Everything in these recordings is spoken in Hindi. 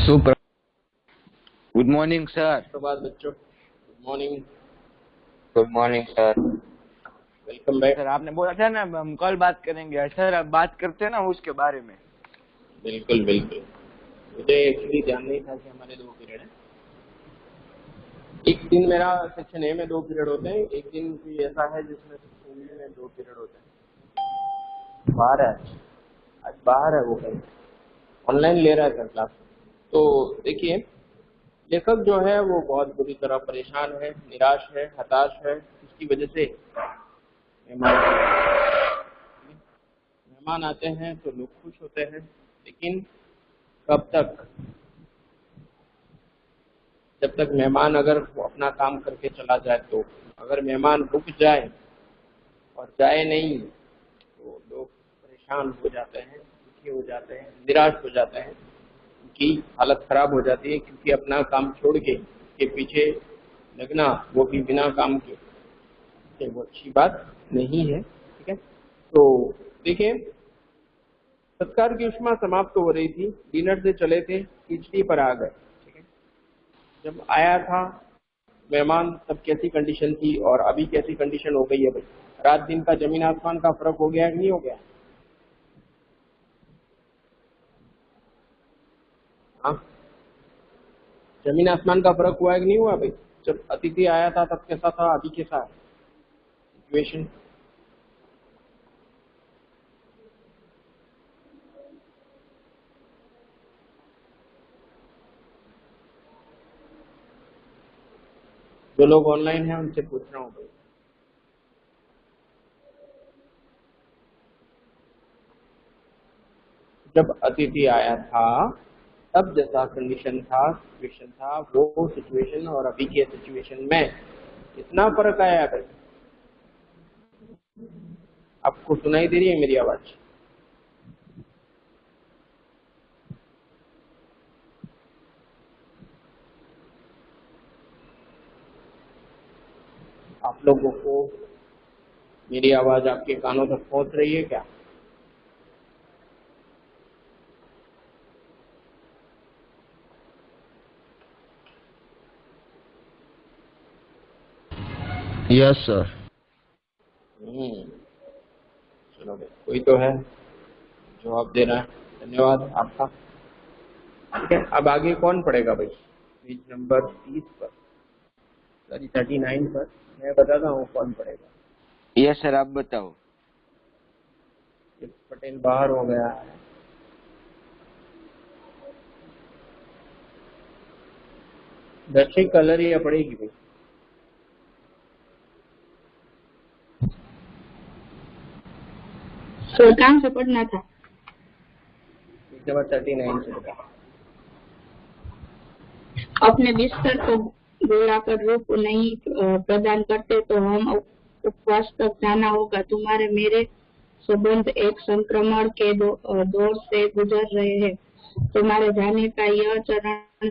सुप्र गुड मॉर्निंग सर। सुप्रभात बच्चों, good morning. Good morning sir. Welcome back. Sir आपने बोला था ना हम कल बात करेंगे, सर अब बात करते हैं ना उसके बारे में। बिल्कुल बिल्कुल, मुझे एक्चुअली ध्यान नहीं था कि हमारे 2 पीरियड हैं। एक दिन मेरा सेक्शन ए में 2 पीरियड होते हैं, एक दिन भी ऐसा है जिसमें सेक्शन बी में 2 पीरियड होते हैं। बाहर है, आज बाहर है, वो कहीं ऑनलाइन ले रहा है सर क्लास। तो देखिए, लेखक जो है वो बहुत बुरी तरह परेशान है, निराश है, हताश है। इसकी वजह से मेहमान आते हैं तो लोग खुश होते हैं, लेकिन कब तक? जब तक मेहमान अगर वो अपना काम करके चला जाए तो। अगर मेहमान रुक जाए और जाए नहीं तो लोग परेशान हो जाते हैं, दुखी हो जाते हैं, निराश हो जाते हैं, उनकी हालत खराब हो जाती है, क्योंकि अपना काम छोड़ के पीछे लगना, वो भी बिना काम के, वो अच्छी बात नहीं है। ठीक है, तो देखिए, सत्कार की उष्मा समाप्त हो रही थी, डिनर से चले थे, खिचड़ी पर आ गए। ठीक है, जब आया था मेहमान तब कैसी कंडीशन थी और अभी कैसी कंडीशन हो गई है भाई? रात दिन का जमीन आसमान का फर्क हो गया कि नहीं हो गया? हाँ, जमीन आसमान का फर्क हुआ है कि नहीं हुआ भाई? जब अतिथि आया था तब कैसा था, अभी कैसा है सिचुएशन? जो लोग ऑनलाइन हैं उनसे पूछ रहा हूँ भाई। जब अतिथि आया था तब जैसा कंडीशन था, सिचुएशन था, वो सिचुएशन और अभी के सिचुएशन में कितना फर्क आया है भाई? आपको सुनाई दे रही है मेरी आवाज? आप लोगों को मेरी आवाज आपके कानों तक पहुंच रही है क्या? Yes sir. चलो भाई, कोई तो है जवाब दे रहा है, धन्यवाद आपका। ठीक है, अब आगे कौन पढ़ेगा भाई? पेज नंबर 30 पर, सॉरी 39 पर मैं बताता हूँ कौन पढ़ेगा। यस सर, आप बताओ। पटेल बाहर हो गया है। दर्शी कलर या पढ़ेगी भाई? सर कहाँ से पढ़ना था? पेज नंबर 39 से बता। अपने बिस्तर को गोलाकार रूप नहीं प्रदान करते तो हम उपवास तक जाना होगा। तुम्हारे मेरे संबंध एक संक्रमण के दौर से गुजर रहे हैं। तुम्हारे जाने का यह चरण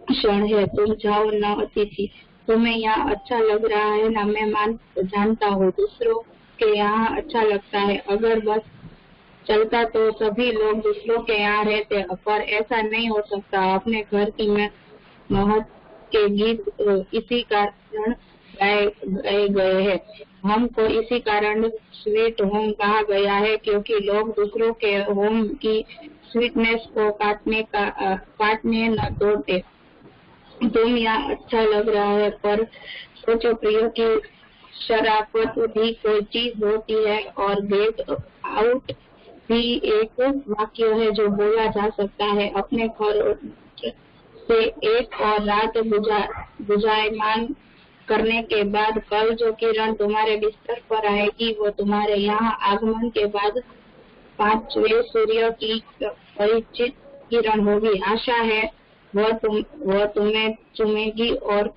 क्षण है, तुम जाओ न अतिथि। तुम्हें यहाँ अच्छा लग रहा है ना? मैं जानता हूँ दूसरों के यहाँ अच्छा लगता है। अगर बस चलता तो सभी लोग दूसरों के यहाँ रहते, पर ऐसा नहीं हो सकता। अपने घर की महक के गीत इसी कारण गाए गए हैं। हमको इसी कारण स्वीट होम कहा गया है, क्योंकि लोग दूसरों के होम की स्वीटनेस को काटने न तोड़ते। तुम यहाँ अच्छा लग रहा है, पर सोचो प्रिय की शराफत भी कोई चीज होती है, और गेट आउट भी एक वाक्य है जो बोला जा सकता है। अपने घर से एक और रात गुजायमान करने के बाद कल जो किरण तुम्हारे बिस्तर पर आएगी वो तुम्हारे यहाँ आगमन के बाद 5वें सूर्य की परिचित किरण होगी। आशा है वह तुम्हें चुमेगी और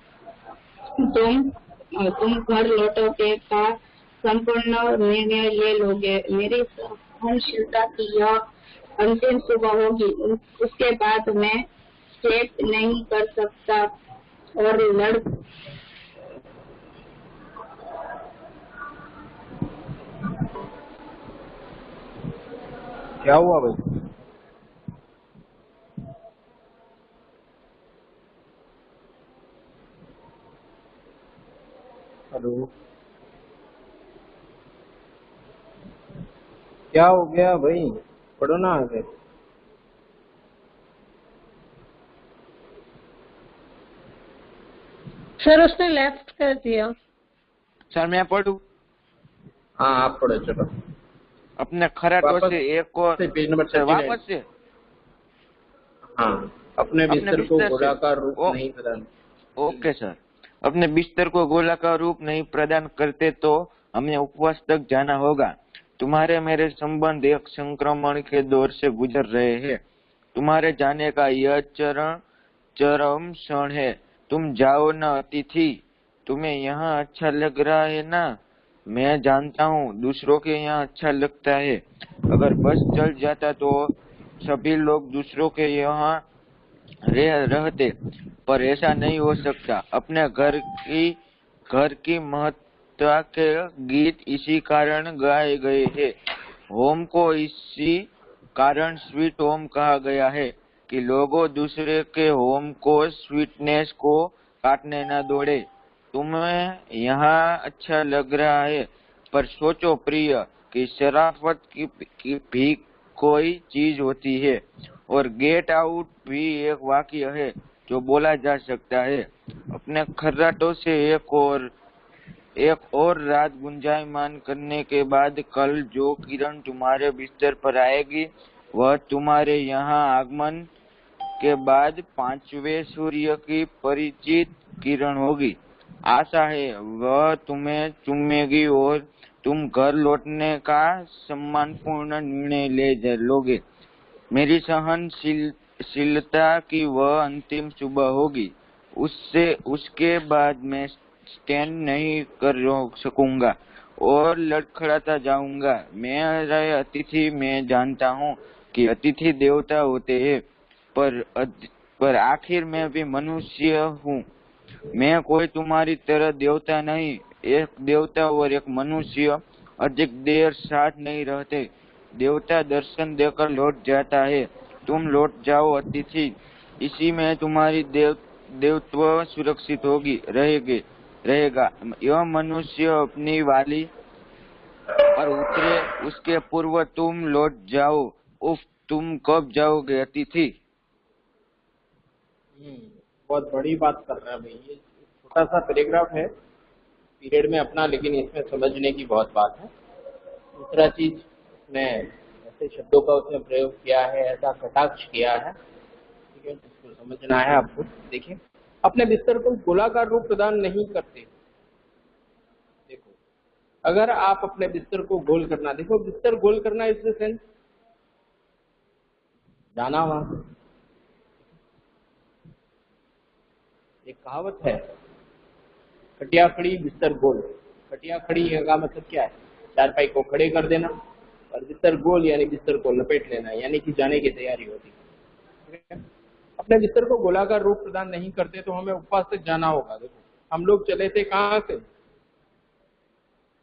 तुम घर लौटोगे का संपूर्ण निर्णय ले लोगे। मेरी सहनशीलता की यह अंतिम सुबह होगी। उसके बाद मैं स्टेप नहीं कर सकता और क्या हुआ भाई? हेलो, क्या हो गया भाई? पढ़ो ना आगे। सर उसने लेफ्ट कर दिया। सर मैं पढ़ूं? हाँ आप पढ़ो, चलो अपने खराटो वापस से एक और से पेज नंबर सर 39। वापस से हाँ, अपने अपने बिस्तर को बिस्तर से गोलाकार रूप ओ, नहीं प्रदान। Okay sir. अपने बिस्तर को गोलाकार रूप नहीं प्रदान करते तो हमें उपवास तक जाना होगा। तुम्हारे मेरे संबंध एक संक्रमण के दौर से गुजर रहे हैं। तुम्हारे जाने का यह चरम क्षण है। तुम जाओ ना अतिथि। तुम्हें यहाँ अच्छा लग रहा है ना? मैं जानता हूँ दूसरों के यहाँ अच्छा लगता है। अगर बस चल जाता तो सभी लोग दूसरों के यहाँ रहते, पर ऐसा नहीं हो सकता। अपने घर की महत्ता के गीत इसी कारण गाए गए हैं। होम को इसी कारण स्वीट होम कहा गया है कि लोगों दूसरे के होम को स्वीटनेस को काटने न दौड़े। तुम्हें यहाँ अच्छा लग रहा है, पर सोचो प्रिय कि शराफत की भी कोई चीज होती है, और गेट आउट भी एक वाक्य है जो बोला जा सकता है। अपने खर्राटों से एक और रात गुंजायमान करने के बाद कल जो किरण तुम्हारे बिस्तर पर आएगी वह तुम्हारे यहाँ आगमन के बाद पांचवें सूर्य की परिचित किरण होगी। आशा है वह तुम्हें चूमेगी और तुम घर लौटने का सम्मानपूर्ण निर्णय लोगे। मेरी सहनशीलता की वह अंतिम सुबह होगी। उसके बाद मैं स्टैंड नहीं कर सकूंगा और लड़खड़ाता जाऊंगा। मेरे अतिथि, मैं जानता हूँ कि अतिथि देवता होते हैं, पर आखिर मैं भी मनुष्य हूँ। मैं कोई तुम्हारी तरह देवता नहीं। एक देवता और एक मनुष्य अधिक देर साथ नहीं रहते। देवता दर्शन देकर लौट जाता है। तुम लौट जाओ अतिथि। इसी में तुम्हारी देवत्व सुरक्षित रहेगा। यह मनुष्य अपनी वाली पर उतरे उसके पूर्व तुम लौट जाओ। उफ, तुम कब जाओगे अतिथि? बहुत बड़ी बात कर रहा है भाई। ये छोटा सा पैराग्राफ है पीरियड में अपना, लेकिन इसमें समझने की बहुत बात है। दूसरा चीज, मैं ऐसे शब्दों का उसने प्रयोग किया है, ऐसा कटाक्ष किया है, ठीक है, इसको समझना है आपको। देखिए, अपने बिस्तर को गोलाकार रूप प्रदान नहीं करते। देखो, अगर आप अपने बिस्तर को गोल करना, देखो बिस्तर गोल करना इस सेंस जाना वहां। एक कहावत है, खटिया खड़ी बिस्तर गोल। खटिया खड़ी का मतलब क्या है? चारपाई को खड़े कर देना, और बिस्तर गोल यानी बिस्तर को लपेट लेना, यानी कि जाने की तैयारी होती है। अपने बिस्तर को गोलाकार रूप प्रदान नहीं करते तो हमें उपवास तक जाना होगा। देखो, हम लोग चले थे कहाँ से?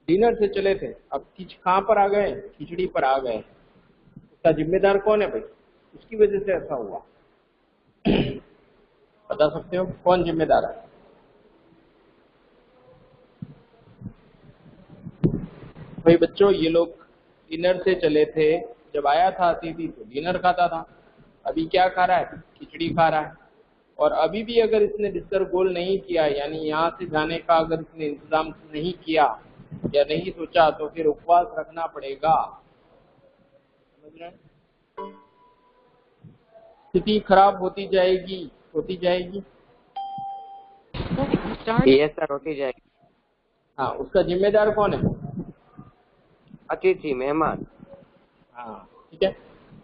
डिनर से चले थे। अब कहाँ पर आ गए? खिचड़ी पर आ गए। उसका जिम्मेदार कौन है भाई? उसकी वजह से ऐसा हुआ। बता सकते हो कौन जिम्मेदार है? भाई बच्चों, ये लोग डिनर से चले थे। जब आया था अतिथि तो डिनर खाता था। अभी क्या खा रहा है? खिचड़ी खा रहा है। और अभी भी अगर इसने बिस्तर गोल नहीं किया, यानी यहाँ से जाने का अगर इसने इंतजाम नहीं किया या नहीं सोचा, तो फिर उपवास रखना पड़ेगा। समझ रहे हैं? स्थिति खराब होती जाएगी। यस सर, होती जाएगी। हाँ, उसका जिम्मेदार कौन है? अतिथि, मेहमान। हाँ, ठीक है,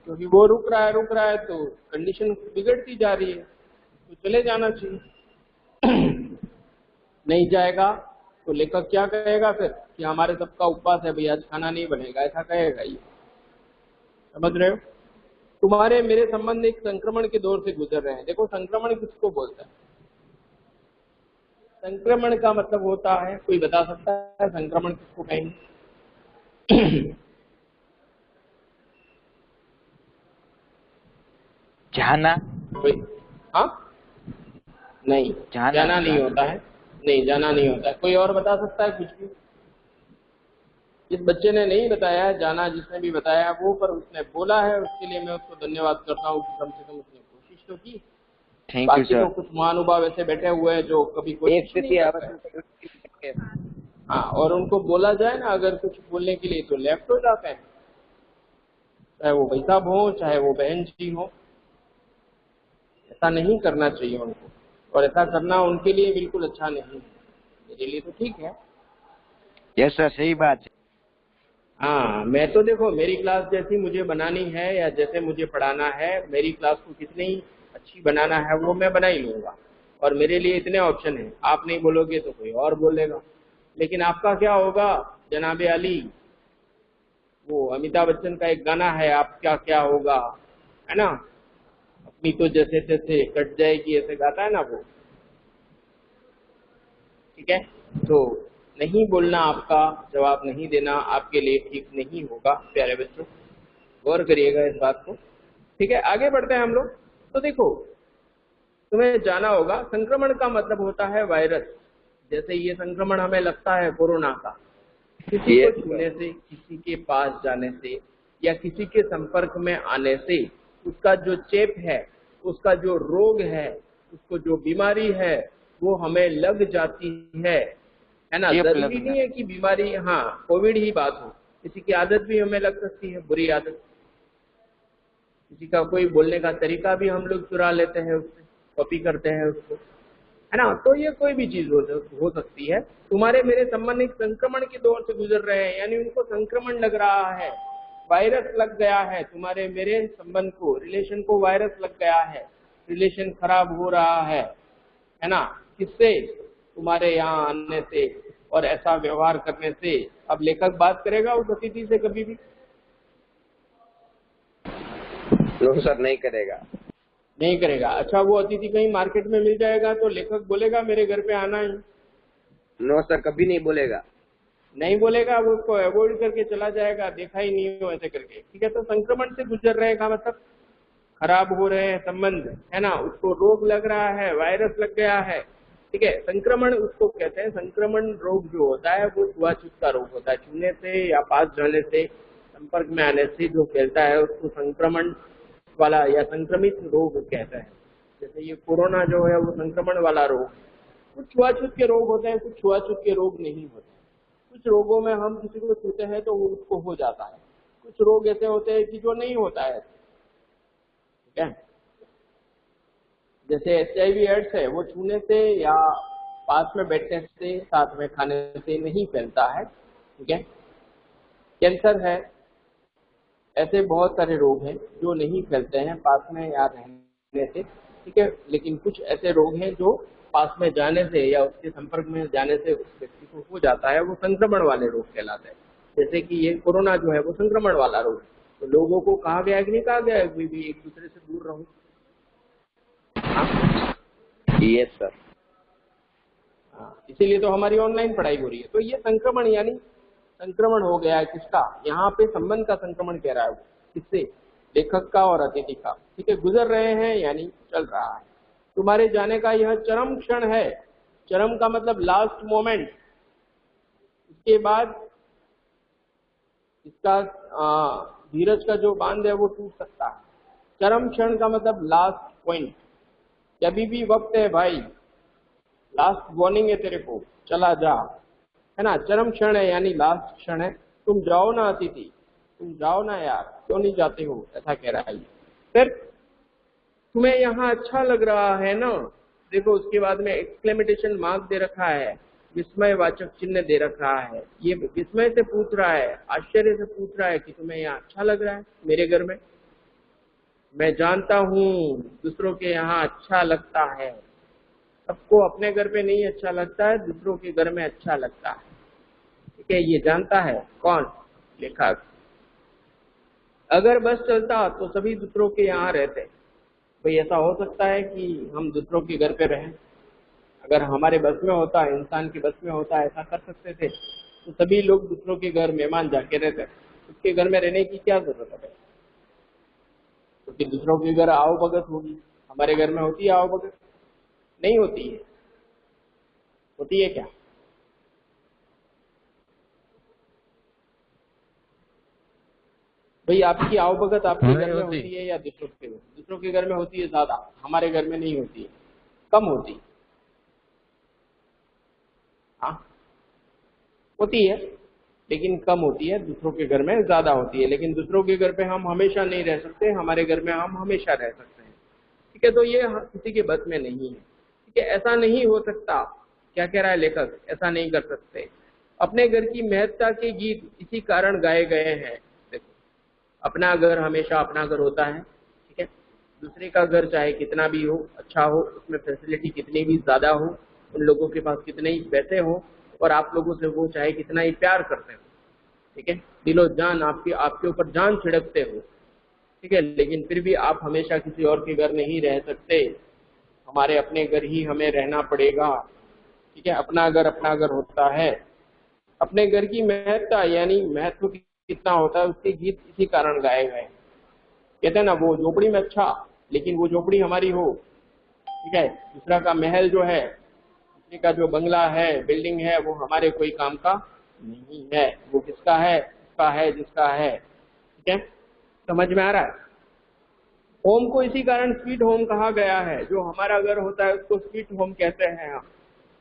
क्योंकि वो रुक रहा है तो कंडीशन बिगड़ती जा रही है, तो चले जाना चाहिए। नहीं जाएगा तो लेखक क्या कहेगा फिर? कि हमारे सबका उपवास है भाई, आज खाना नहीं बनेगा, ऐसा कहेगा ये। समझ रहे हो? तुम्हारे मेरे संबंध एक संक्रमण के दौर से गुजर रहे हैं। देखो, संक्रमण किसको बोलता है? संक्रमण का मतलब होता है, कोई बता सकता है संक्रमण किसको कहेंगे? जाना? कोई? हाँ, नहीं, जाना नहीं होता है। नहीं, जाना नहीं होता है। कोई और बता सकता है कुछ भी? इस बच्चे ने नहीं बताया है, जाना जिसने भी बताया है वो, पर उसने बोला है, उसके लिए मैं उसको धन्यवाद करता हूँ कि कम से कम उसने कोशिश तो की। थैंक यू बाकी तो सर। कुछ महानुभाव ऐसे बैठे हुए हैं जो कभी कोशिश नहीं करते। हाँ, और उनको बोला जाए ना अगर कुछ बोलने के लिए तो लेफ्ट हो जाते हैं, चाहे वो भाई साहब हो चाहे वो बहन जी हो। ऐसा नहीं करना चाहिए उनको, और ऐसा करना उनके लिए बिल्कुल अच्छा नहीं है। मेरे लिए तो ठीक है। यस सर, सही बात है। हाँ, मैं तो देखो मेरी क्लास जैसी मुझे बनानी है या जैसे मुझे पढ़ाना है, मेरी क्लास को कितनी अच्छी बनाना है वो मैं बना ही लूंगा, और मेरे लिए इतने ऑप्शन हैं। आप नहीं बोलोगे तो कोई और बोलेगा, लेकिन आपका क्या होगा जनाबे अली? वो अमिताभ बच्चन का एक गाना है, आपका क्या होगा, है ना? अपनी तो जैसे तैसे कट जाएगी, ऐसे गाता है ना वो। ठीक है, तो नहीं बोलना, आपका जवाब नहीं देना आपके लिए ठीक नहीं होगा। प्यारे बच्चों, गौर करिएगा इस बात को। ठीक है, आगे बढ़ते हैं हम लोग। तो देखो, तुम्हें जाना होगा, संक्रमण का मतलब होता है वायरस। जैसे ये संक्रमण हमें लगता है कोरोना का, किसी को छूने से, किसी के पास जाने से या किसी के संपर्क में आने से उसका जो चेप है, उसका जो रोग है, उसको जो बीमारी है वो हमें लग जाती है ना? जरूरी नहीं है कि बीमारी, हाँ कोविड ही बात हो, किसी की आदत भी हमें लग सकती है, बुरी आदत। किसी का कोई बोलने का तरीका भी हम लोग चुरा लेते हैं, उससे कॉपी करते हैं उसको, है ना? तो ये कोई भी चीज हो सकती है। तुम्हारे मेरे संबंध एक संक्रमण के दौर से गुजर रहे हैं, यानी उनको संक्रमण लग रहा है, वायरस लग गया है। तुम्हारे मेरे संबंध को, रिलेशन को वायरस लग गया है, रिलेशन खराब हो रहा है ना? किससे? तुम्हारे यहाँ आने से और ऐसा व्यवहार करने से। अब लेखक बात करेगा उस अतिथि से कभी भी? नो सर, नहीं करेगा। नहीं करेगा। अच्छा, वो अतिथि कहीं मार्केट में मिल जाएगा तो लेखक बोलेगा मेरे घर पे आना ही? नो सर, कभी नहीं बोलेगा। नहीं बोलेगा, वो उसको अवॉइड करके चला जाएगा, देखा ही नहीं हो ऐसे करके। ठीक है, तो संक्रमण से गुजर रहे का मतलब खराब हो रहे हैं संबंध, है ना? उसको रोग लग रहा है, वायरस लग गया है। ठीक है, संक्रमण उसको कहते हैं। संक्रमण रोग जो होता है वो छुआछूत का रोग होता है, छूने से या पास जाने से, संपर्क में आने से जो फैलता है उसको संक्रमण वाला या संक्रमित रोग कहते हैं। जैसे ये कोरोना जो है वो संक्रमण वाला रोग। कुछ छुआछूत के रोग होते हैं, कुछ छुआछूत के रोग नहीं होते। कुछ रोगों में हम किसी को छूते हैं तो वो उसको हो जाता है, कुछ रोग ऐसे होते हैं कि जो नहीं होता है। ठीक है, जैसे HIV एड्स है, वो छूने से या पास में बैठने से, साथ में खाने से नहीं फैलता है। ठीक है, कैंसर है, ऐसे बहुत सारे रोग हैं जो नहीं फैलते हैं पास में या रहने से। ठीक है, लेकिन कुछ ऐसे रोग हैं जो पास में जाने से या उसके संपर्क में जाने से उस व्यक्ति को हो जाता है, वो संक्रमण वाले रोग कहलाते हैं। जैसे कि ये कोरोना जो है वो संक्रमण वाला रोग। तो लोगों को कहा गया है कि नहीं कहा गया है कोई भी एक दूसरे से दूर रहो? Yes sir. हाँ, इसीलिए तो हमारी ऑनलाइन पढ़ाई हो रही है। तो ये संक्रमण यानी संक्रमण हो गया है किसका? यहाँ पे संबंध का संक्रमण कह रहा है वो। किससे? लेखक का और अतिथि का। ठीक है, गुजर रहे हैं यानी चल रहा है। तुम्हारे जाने का यह चरम क्षण है। चरम का मतलब लास्ट मोमेंट। इसके बाद इसका धीरज का जो बांध है वो टूट सकता है। चरम क्षण का मतलब लास्ट पॉइंट। अभी भी वक्त है भाई, लास्ट वार्निंग है तेरे को, चला जा, है ना? चरम क्षण है यानी लास्ट क्षण है। तुम जाओ ना अतिथि, तुम जाओ ना यार, क्यों नहीं जाते हो, ऐसा कह रहा है। फिर तुम्हें यहाँ अच्छा लग रहा है ना? देखो उसके बाद में एक्सक्लेमेटेशन मार्क दे रखा है, विस्मयवाचक चिन्ह दे रखा है। ये विस्मय से पूछ रहा है, आश्चर्य से पूछ रहा है कि तुम्हें यहाँ अच्छा लग रहा है मेरे घर में। मैं जानता हूँ दूसरों के यहाँ अच्छा लगता है, सबको अपने घर पे नहीं अच्छा लगता है, दूसरों के घर में अच्छा लगता है। ठीक है, ये जानता है कौन? लेखक। अगर बस चलता तो सभी दूसरों के यहाँ रहते। भाई ऐसा हो सकता है कि हम दूसरों के घर पे रहें? अगर हमारे बस में होता, इंसान के बस में होता, ऐसा कर सकते थे तो सभी लोग दूसरों के घर मेहमान जाके रहते। उसके घर में रहने की क्या जरूरत है? क्योंकि दूसरों के घर आओ भगत होगी, हमारे घर में होती है आओ भगत? नहीं होती है। होती है क्या? भाई आपकी आवभगत आपके घर में होती है या दूसरों के घर में होती है? ज्यादा, हमारे घर में नहीं होती है, कम होती। हाँ होती है लेकिन कम होती है, दूसरों के घर में ज्यादा होती है। लेकिन दूसरों के घर पे हम हमेशा नहीं रह सकते, हमारे घर में हम हमेशा रह सकते हैं। ठीक है, तो ये किसी के बस में नहीं है। ठीक है, ऐसा नहीं हो सकता। क्या कह रहा है लेखक? ऐसा नहीं कर सकते। अपने घर की महत्ता के गीत इसी कारण गाए गए हैं। देखो, अपना घर हमेशा अपना घर होता है। ठीक है, दूसरे का घर चाहे कितना भी हो, अच्छा हो, उसमें फैसिलिटी कितनी भी ज्यादा हो, उन लोगों के पास कितने ही पैसे हो, और आप लोगों से वो चाहे कितना ही प्यार करते हो, ठीक है, दिलो जान आपके ऊपर जान छिड़कते हो, ठीक है, लेकिन फिर भी आप हमेशा किसी और के घर नहीं रह सकते। हमारे अपने घर ही हमें रहना पड़ेगा। ठीक है, अपना घर होता है। अपने घर की महत्ता यानी महत्व कितना होता है, उसके गीत इसी कारण गाए गए। कहते हैं ना, वो झोपड़ी में अच्छा, लेकिन वो झोपड़ी हमारी हो। ठीक है, दूसरा का महल जो है, दूसरे का जो बंगला है, बिल्डिंग है, वो हमारे कोई काम का नहीं है। वो किसका है? उसका है जिसका है। ठीक है, समझ में आ रहा है? होम को इसी कारण स्वीट होम कहा गया है। जो हमारा घर होता है उसको स्वीट होम कहते हैं हम।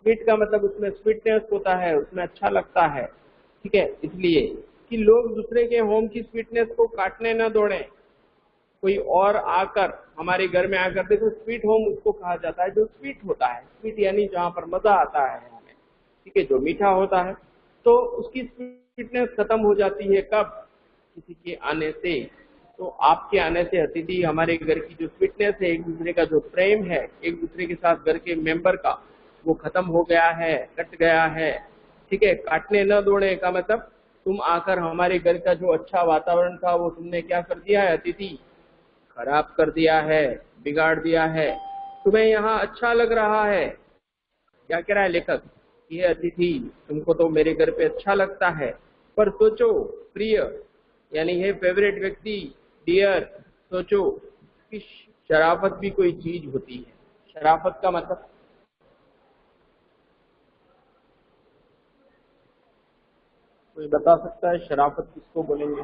स्वीट का मतलब उसमें स्वीटनेस होता है, उसमें अच्छा लगता है। ठीक है, इसलिए कि लोग दूसरे के होम की स्वीटनेस को काटने न दौड़े। कोई और आकर हमारे घर में आकर, देखो स्वीट होम उसको कहा जाता है जो स्वीट होता है। स्वीट यानी जहाँ पर मजा आता है हमें। ठीक है, जो मीठा होता है, तो उसकी स्वीटनेस खत्म हो जाती है कब? किसी के आने से। तो आपके आने से अतिथि हमारे घर की जो स्वीटनेस है, एक दूसरे का जो प्रेम है, एक दूसरे के साथ घर के मेंबर का, वो खत्म हो गया है, कट गया है। ठीक है, काटने न दौड़े का मतलब तुम आकर हमारे घर का जो अच्छा वातावरण था वो तुमने क्या कर दिया है? अतिथि खराब कर दिया है, बिगाड़ दिया है। तुम्हें यहाँ अच्छा लग रहा है, क्या कह रहा है लेखक? ये अतिथि तुमको तो मेरे घर पे अच्छा लगता है, पर सोचो प्रिय यानी है फेवरेट व्यक्ति, डियर, सोचो कि शराफत भी कोई चीज होती है। शराफत का मतलब कोई बता सकता है? शराफत किसको बोलेंगे?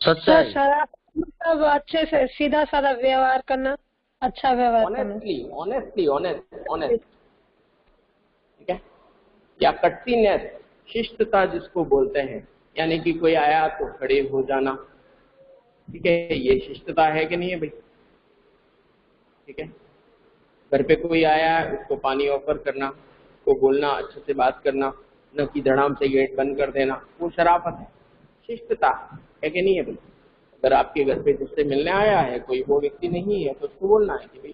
सर शराब मतलब अच्छे से सीधा साधा व्यवहार करना, अच्छा व्यवहार करना। ऑनेस्ट, ठीक है, या कट्टीनेस, शिष्टता जिसको बोलते हैं, यानी कि कोई आया तो खड़े हो जाना। ठीक है, ये शिष्टता है कि नहीं है भाई? ठीक है, घर पे कोई आया है उसको पानी ऑफर करना, उसको बोलना, अच्छे से बात करना, न कि धड़ाम से गेट बंद कर देना, वो शराफत है, शिष्टता है कि नहीं है भाई? अगर आपके घर पे जिससे मिलने आया है कोई वो व्यक्ति नहीं है, तो उसको बोलना है कि भाई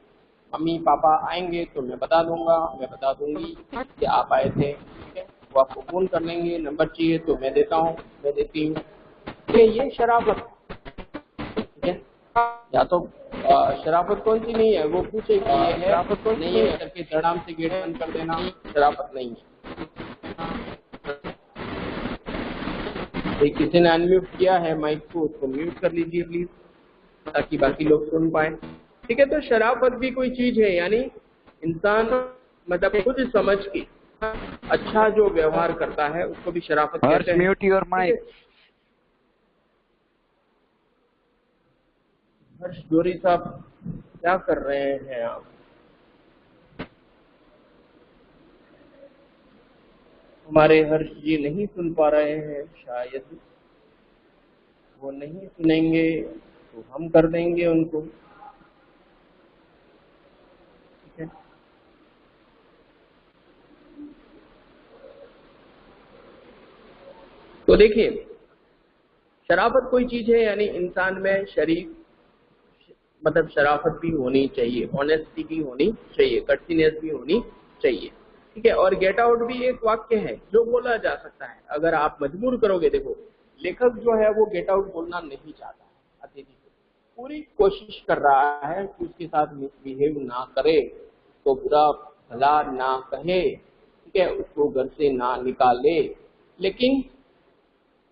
मम्मी पापा आएंगे तो मैं बता दूंगा, मैं बता दूंगी कि आप आए थे। ठीक है, वो आपको फोन कर लेंगे, नंबर चाहिए तो मैं देता हूँ, मैं देती हूँ। ये शराफत। ठीक है, या तो शराफत कौन सी नहीं है, वो पूछे कि ये है, शराफत कौन नहीं है करके धड़ाम से गेट बंद कर देना, शराफत नहीं है। किसी ने अनम्यूट किया है माइक को, उसको म्यूट कर लीजिए प्लीज, ताकि बाकी लोग सुन पाए। ठीक है, तो शराफत भी कोई चीज है, यानी इंसान मतलब खुद समझ के अच्छा जो व्यवहार करता है उसको भी शराफत कहते हैं। Mute your mic. हर्ष जोरी साहब क्या कर रहे हैं आप? हमारे हर्ष जी नहीं सुन पा रहे हैं, शायद वो नहीं सुनेंगे तो हम कर देंगे उनको। ठीक है, तो देखिए शराफत कोई चीज है, यानी इंसान में शरीफ मतलब शराफत भी होनी चाहिए, ऑनेस्टी भी होनी चाहिए, कट्टीनेस भी होनी चाहिए। ठीक है, और गेट आउट भी एक वाक्य है जो बोला जा सकता है अगर आप मजबूर करोगे। देखो लेखक जो है वो गेट आउट बोलना नहीं चाहता है, अतिथि को पूरी कोशिश कर रहा है कि उसके साथ मिसबिहेव ना करे, तो बुरा भला ना कहे, ठीक है, उसको घर से ना निकाले। लेकिन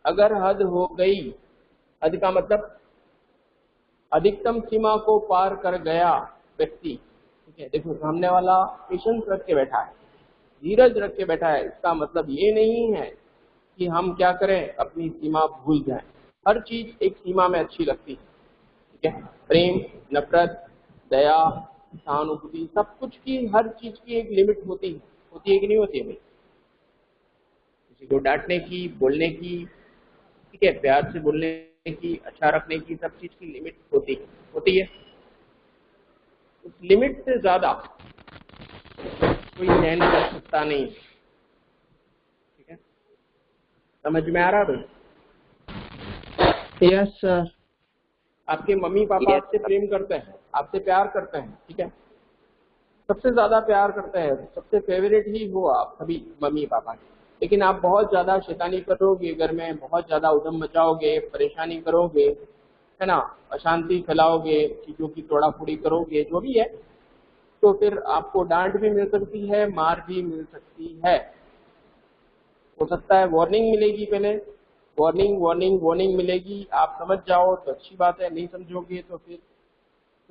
अगर हद हो गई, हद का मतलब अधिकतम सीमा को पार कर गया व्यक्ति, ठीक ठीक है, देखो सामने वाला पेशेंस रख के बैठा है, धीरज रख के बैठा है। इसका मतलब ये नहीं है कि हम क्या करें, अपनी सीमा भूल जाएं। हर चीज एक सीमा में अच्छी लगती है, ठीक है। प्रेम, नफरत, दया, सहानुभूति, सब कुछ की, हर चीज की एक लिमिट होती है कि नहीं होती है भाई? किसी को डांटने की, बोलने की, ठीक है, प्यार से बोलने की, अच्छा रखने की, सब चीज की लिमिट होती है। उस लिमिट से ज्यादा कोई सहन कर सकता नहीं, ठीक है। समझ में आ रहा है भाई? Yes sir. आपके मम्मी पापा आपसे प्रेम करते हैं, आपसे प्यार करते हैं, ठीक है, सबसे ज्यादा प्यार करते हैं, सबसे फेवरेट ही हो आप सभी मम्मी पापा के। लेकिन आप बहुत ज्यादा शैतानी करोगे, घर में बहुत ज्यादा उधम मचाओगे, परेशानी करोगे, है ना, अशांति फैलाओगे, चीजों की तोड़ाफोड़ी करोगे, जो भी है, तो फिर आपको डांट भी मिल सकती है, मार भी मिल सकती है। हो सकता है वार्निंग मिलेगी, पहले वार्निंग मिलेगी, आप समझ जाओ तो अच्छी बात है, नहीं समझोगे तो फिर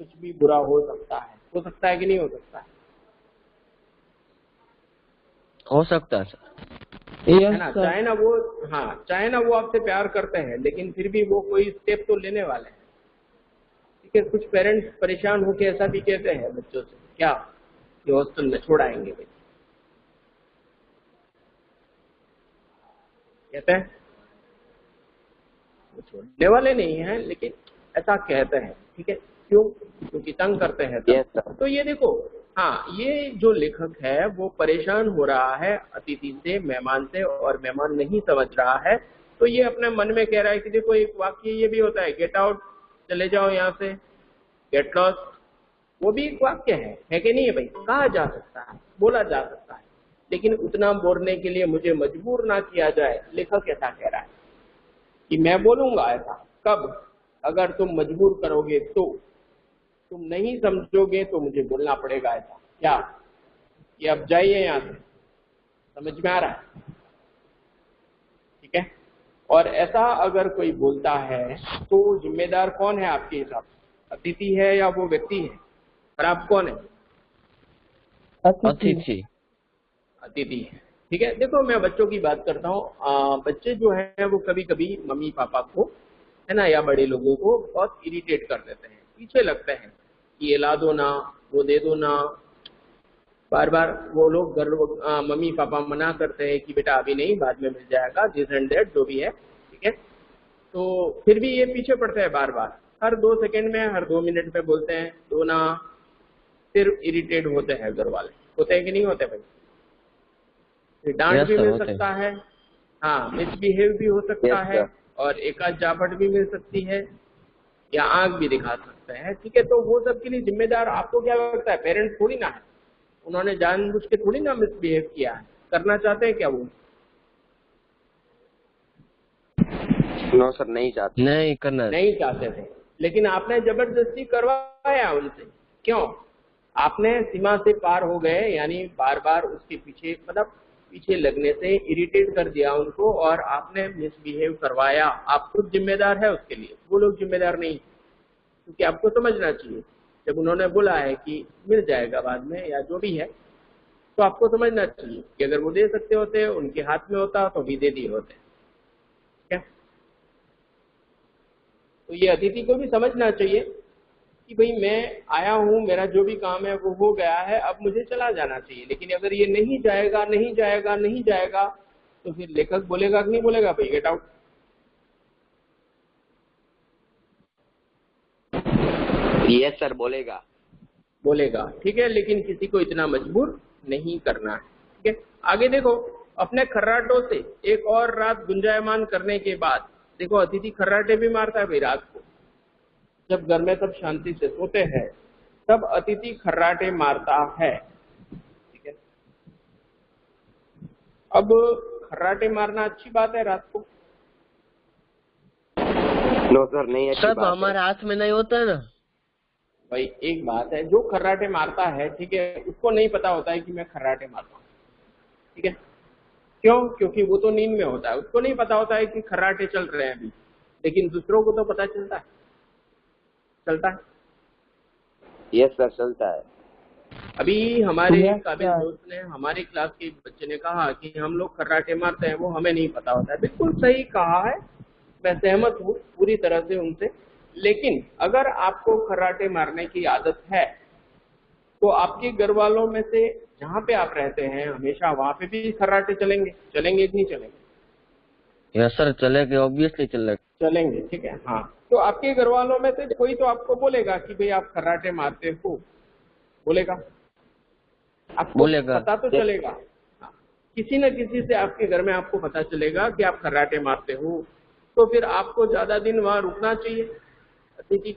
कुछ भी बुरा हो सकता है कि नहीं हो सकता है? हो सकता है सर। है ना, चाहे ना वो आपसे प्यार करते हैं, लेकिन फिर भी वो कोई स्टेप तो लेने वाले हैं, ठीक है। कुछ पेरेंट्स परेशान होकर ऐसा भी कहते हैं बच्चों से, क्या कि हॉस्टल में छोड़ाएंगे भाई, कहते हैं। वो छोड़ने वाले नहीं है, लेकिन ऐसा कहते हैं, ठीक है। क्यों? क्योंकि तंग करते हैं तो ये देखो, हाँ, ये जो लेखक है वो परेशान हो रहा है अतिथि से, मेहमान से, और मेहमान नहीं समझ रहा है, तो ये अपने मन में कह रहा है कि देखो एक वाक्य ये भी होता है, गेट आउट, चले जाओ यहाँ से, गेट लॉस्ट, वो भी एक वाक्य है कि नहीं है भाई? कहा जा सकता है, बोला जा सकता है, लेकिन उतना बोलने के लिए मुझे मजबूर ना किया जाए। लेखक ऐसा कह रहा है कि मैं बोलूंगा ऐसा, कब? अगर तुम मजबूर करोगे तो, तुम नहीं समझोगे तो मुझे बोलना पड़ेगा ऐसा। क्या ये? अब जाइए यहाँ से, समझ में आ रहा है? ठीक है। और ऐसा अगर कोई बोलता है तो जिम्मेदार कौन है आपके हिसाब से? अतिथि है या वो व्यक्ति है? खराब कौन है? अतिथि है, ठीक है। देखो मैं बच्चों की बात करता हूँ। बच्चे जो है वो कभी कभी मम्मी पापा को, है ना, या बड़े लोगों को बहुत इरिटेट कर देते हैं, पीछे लगते हैं कि ये ला दो ना, वो दे दो ना, बार बार वो लोग मम्मी पापा मना करते हैं कि बेटा अभी नहीं, बाद में मिल जाएगा, दिस एंड दैट, जो भी है, ठीक है। तो फिर भी ये पीछे पड़ते हैं बार बार, हर 2 सेकंड में, हर 2 मिनट में बोलते हैं दो ना, फिर इरिटेट होते हैं घर वाले। होते हैं कि नहीं होते भाई? डांट भी मिल सकता है, हाँ, मिसबिहेव भी हो सकता है, और एक आध जापट भी मिल सकती है, या आंख भी दिखा सकते हैं, ठीक है। तो वो सब के लिए जिम्मेदार आपको क्या लगता है? पेरेंट्स थोड़ी ना है, उन्होंने जानबूझ के थोड़ी ना मिसबिहेव किया है, करना चाहते हैं क्या वो? नो सर, नहीं चाहते थे, लेकिन आपने जबरदस्ती करवाया उनसे। क्यों? आपने सीमा से पार हो गए, यानी बार बार उसके पीछे, मतलब पीछे लगने से इरिटेट कर दिया उनको, और आपने मिसबिहेव करवाया। आप खुद जिम्मेदार है उसके लिए, वो लोग जिम्मेदार नहीं। क्योंकि आपको समझना चाहिए, जब उन्होंने बोला है कि मिल जाएगा बाद में या जो भी है, तो आपको समझना चाहिए कि अगर वो दे सकते होते, उनके हाथ में होता तो भी दे दिए होते, क्या? तो ये अतिथि को भी समझना चाहिए कि भाई मैं आया हूँ, मेरा जो भी काम है वो हो गया है, अब मुझे चला जाना चाहिए। लेकिन अगर ये नहीं जाएगा तो फिर लेखक बोलेगा कि नहीं बोलेगा भाई गेट आउट? यस सर, बोलेगा, ठीक है। लेकिन किसी को इतना मजबूर नहीं करना है, ठीक है। आगे देखो, अपने खर्राटों से एक और रात गुंजायमान करने के बाद, देखो अतिथि खर्राटे भी मारता है भाई रात को, जब घर में सब शांति से सोते हैं तब अतिथि खर्राटे मारता है, ठीक है। अब खर्राटे मारना अच्छी बात है रात को? नो सर, नहीं अच्छी सब हमारे हाथ में नहीं होता है ना भाई। एक बात है, जो खर्राटे मारता है, ठीक है, उसको नहीं पता होता है कि मैं खर्राटे मारता हूँ, ठीक है। क्यों? क्योंकि वो तो नींद में होता है, उसको नहीं पता होता है कि खर्राटे चल रहे हैं अभी। लेकिन दूसरों को तो पता चलता है। यस सर, चलता है। अभी हमारे काबिल दोस्त ने, हमारी क्लास के बच्चे ने कहा कि हम लोग खर्राटे मारते हैं, वो हमें नहीं पता होता है। बिल्कुल सही कहा है, मैं सहमत हूँ पूरी तरह से उनसे। लेकिन अगर आपको खर्राटे मारने की आदत है तो आपके घर वालों में से जहाँ पे आप रहते हैं हमेशा वहाँ पे भी खर्राटे चलेंगे कि नहीं चलेंगे? यस सर, चलेंगे, ऑब्वियसली चलेंगे। ठीक है, हाँ। तो आपके घर वालों में से कोई तो आपको बोलेगा कि भाई आप खर्राटे मारते हो, बोलेगा, आपको बोलेगा, पता तो चलेगा। हाँ, किसी न किसी से आपके घर में आपको पता चलेगा कि आप खर्राटे मारते हो। तो फिर आपको ज्यादा दिन वहाँ रुकना चाहिए? अतिथि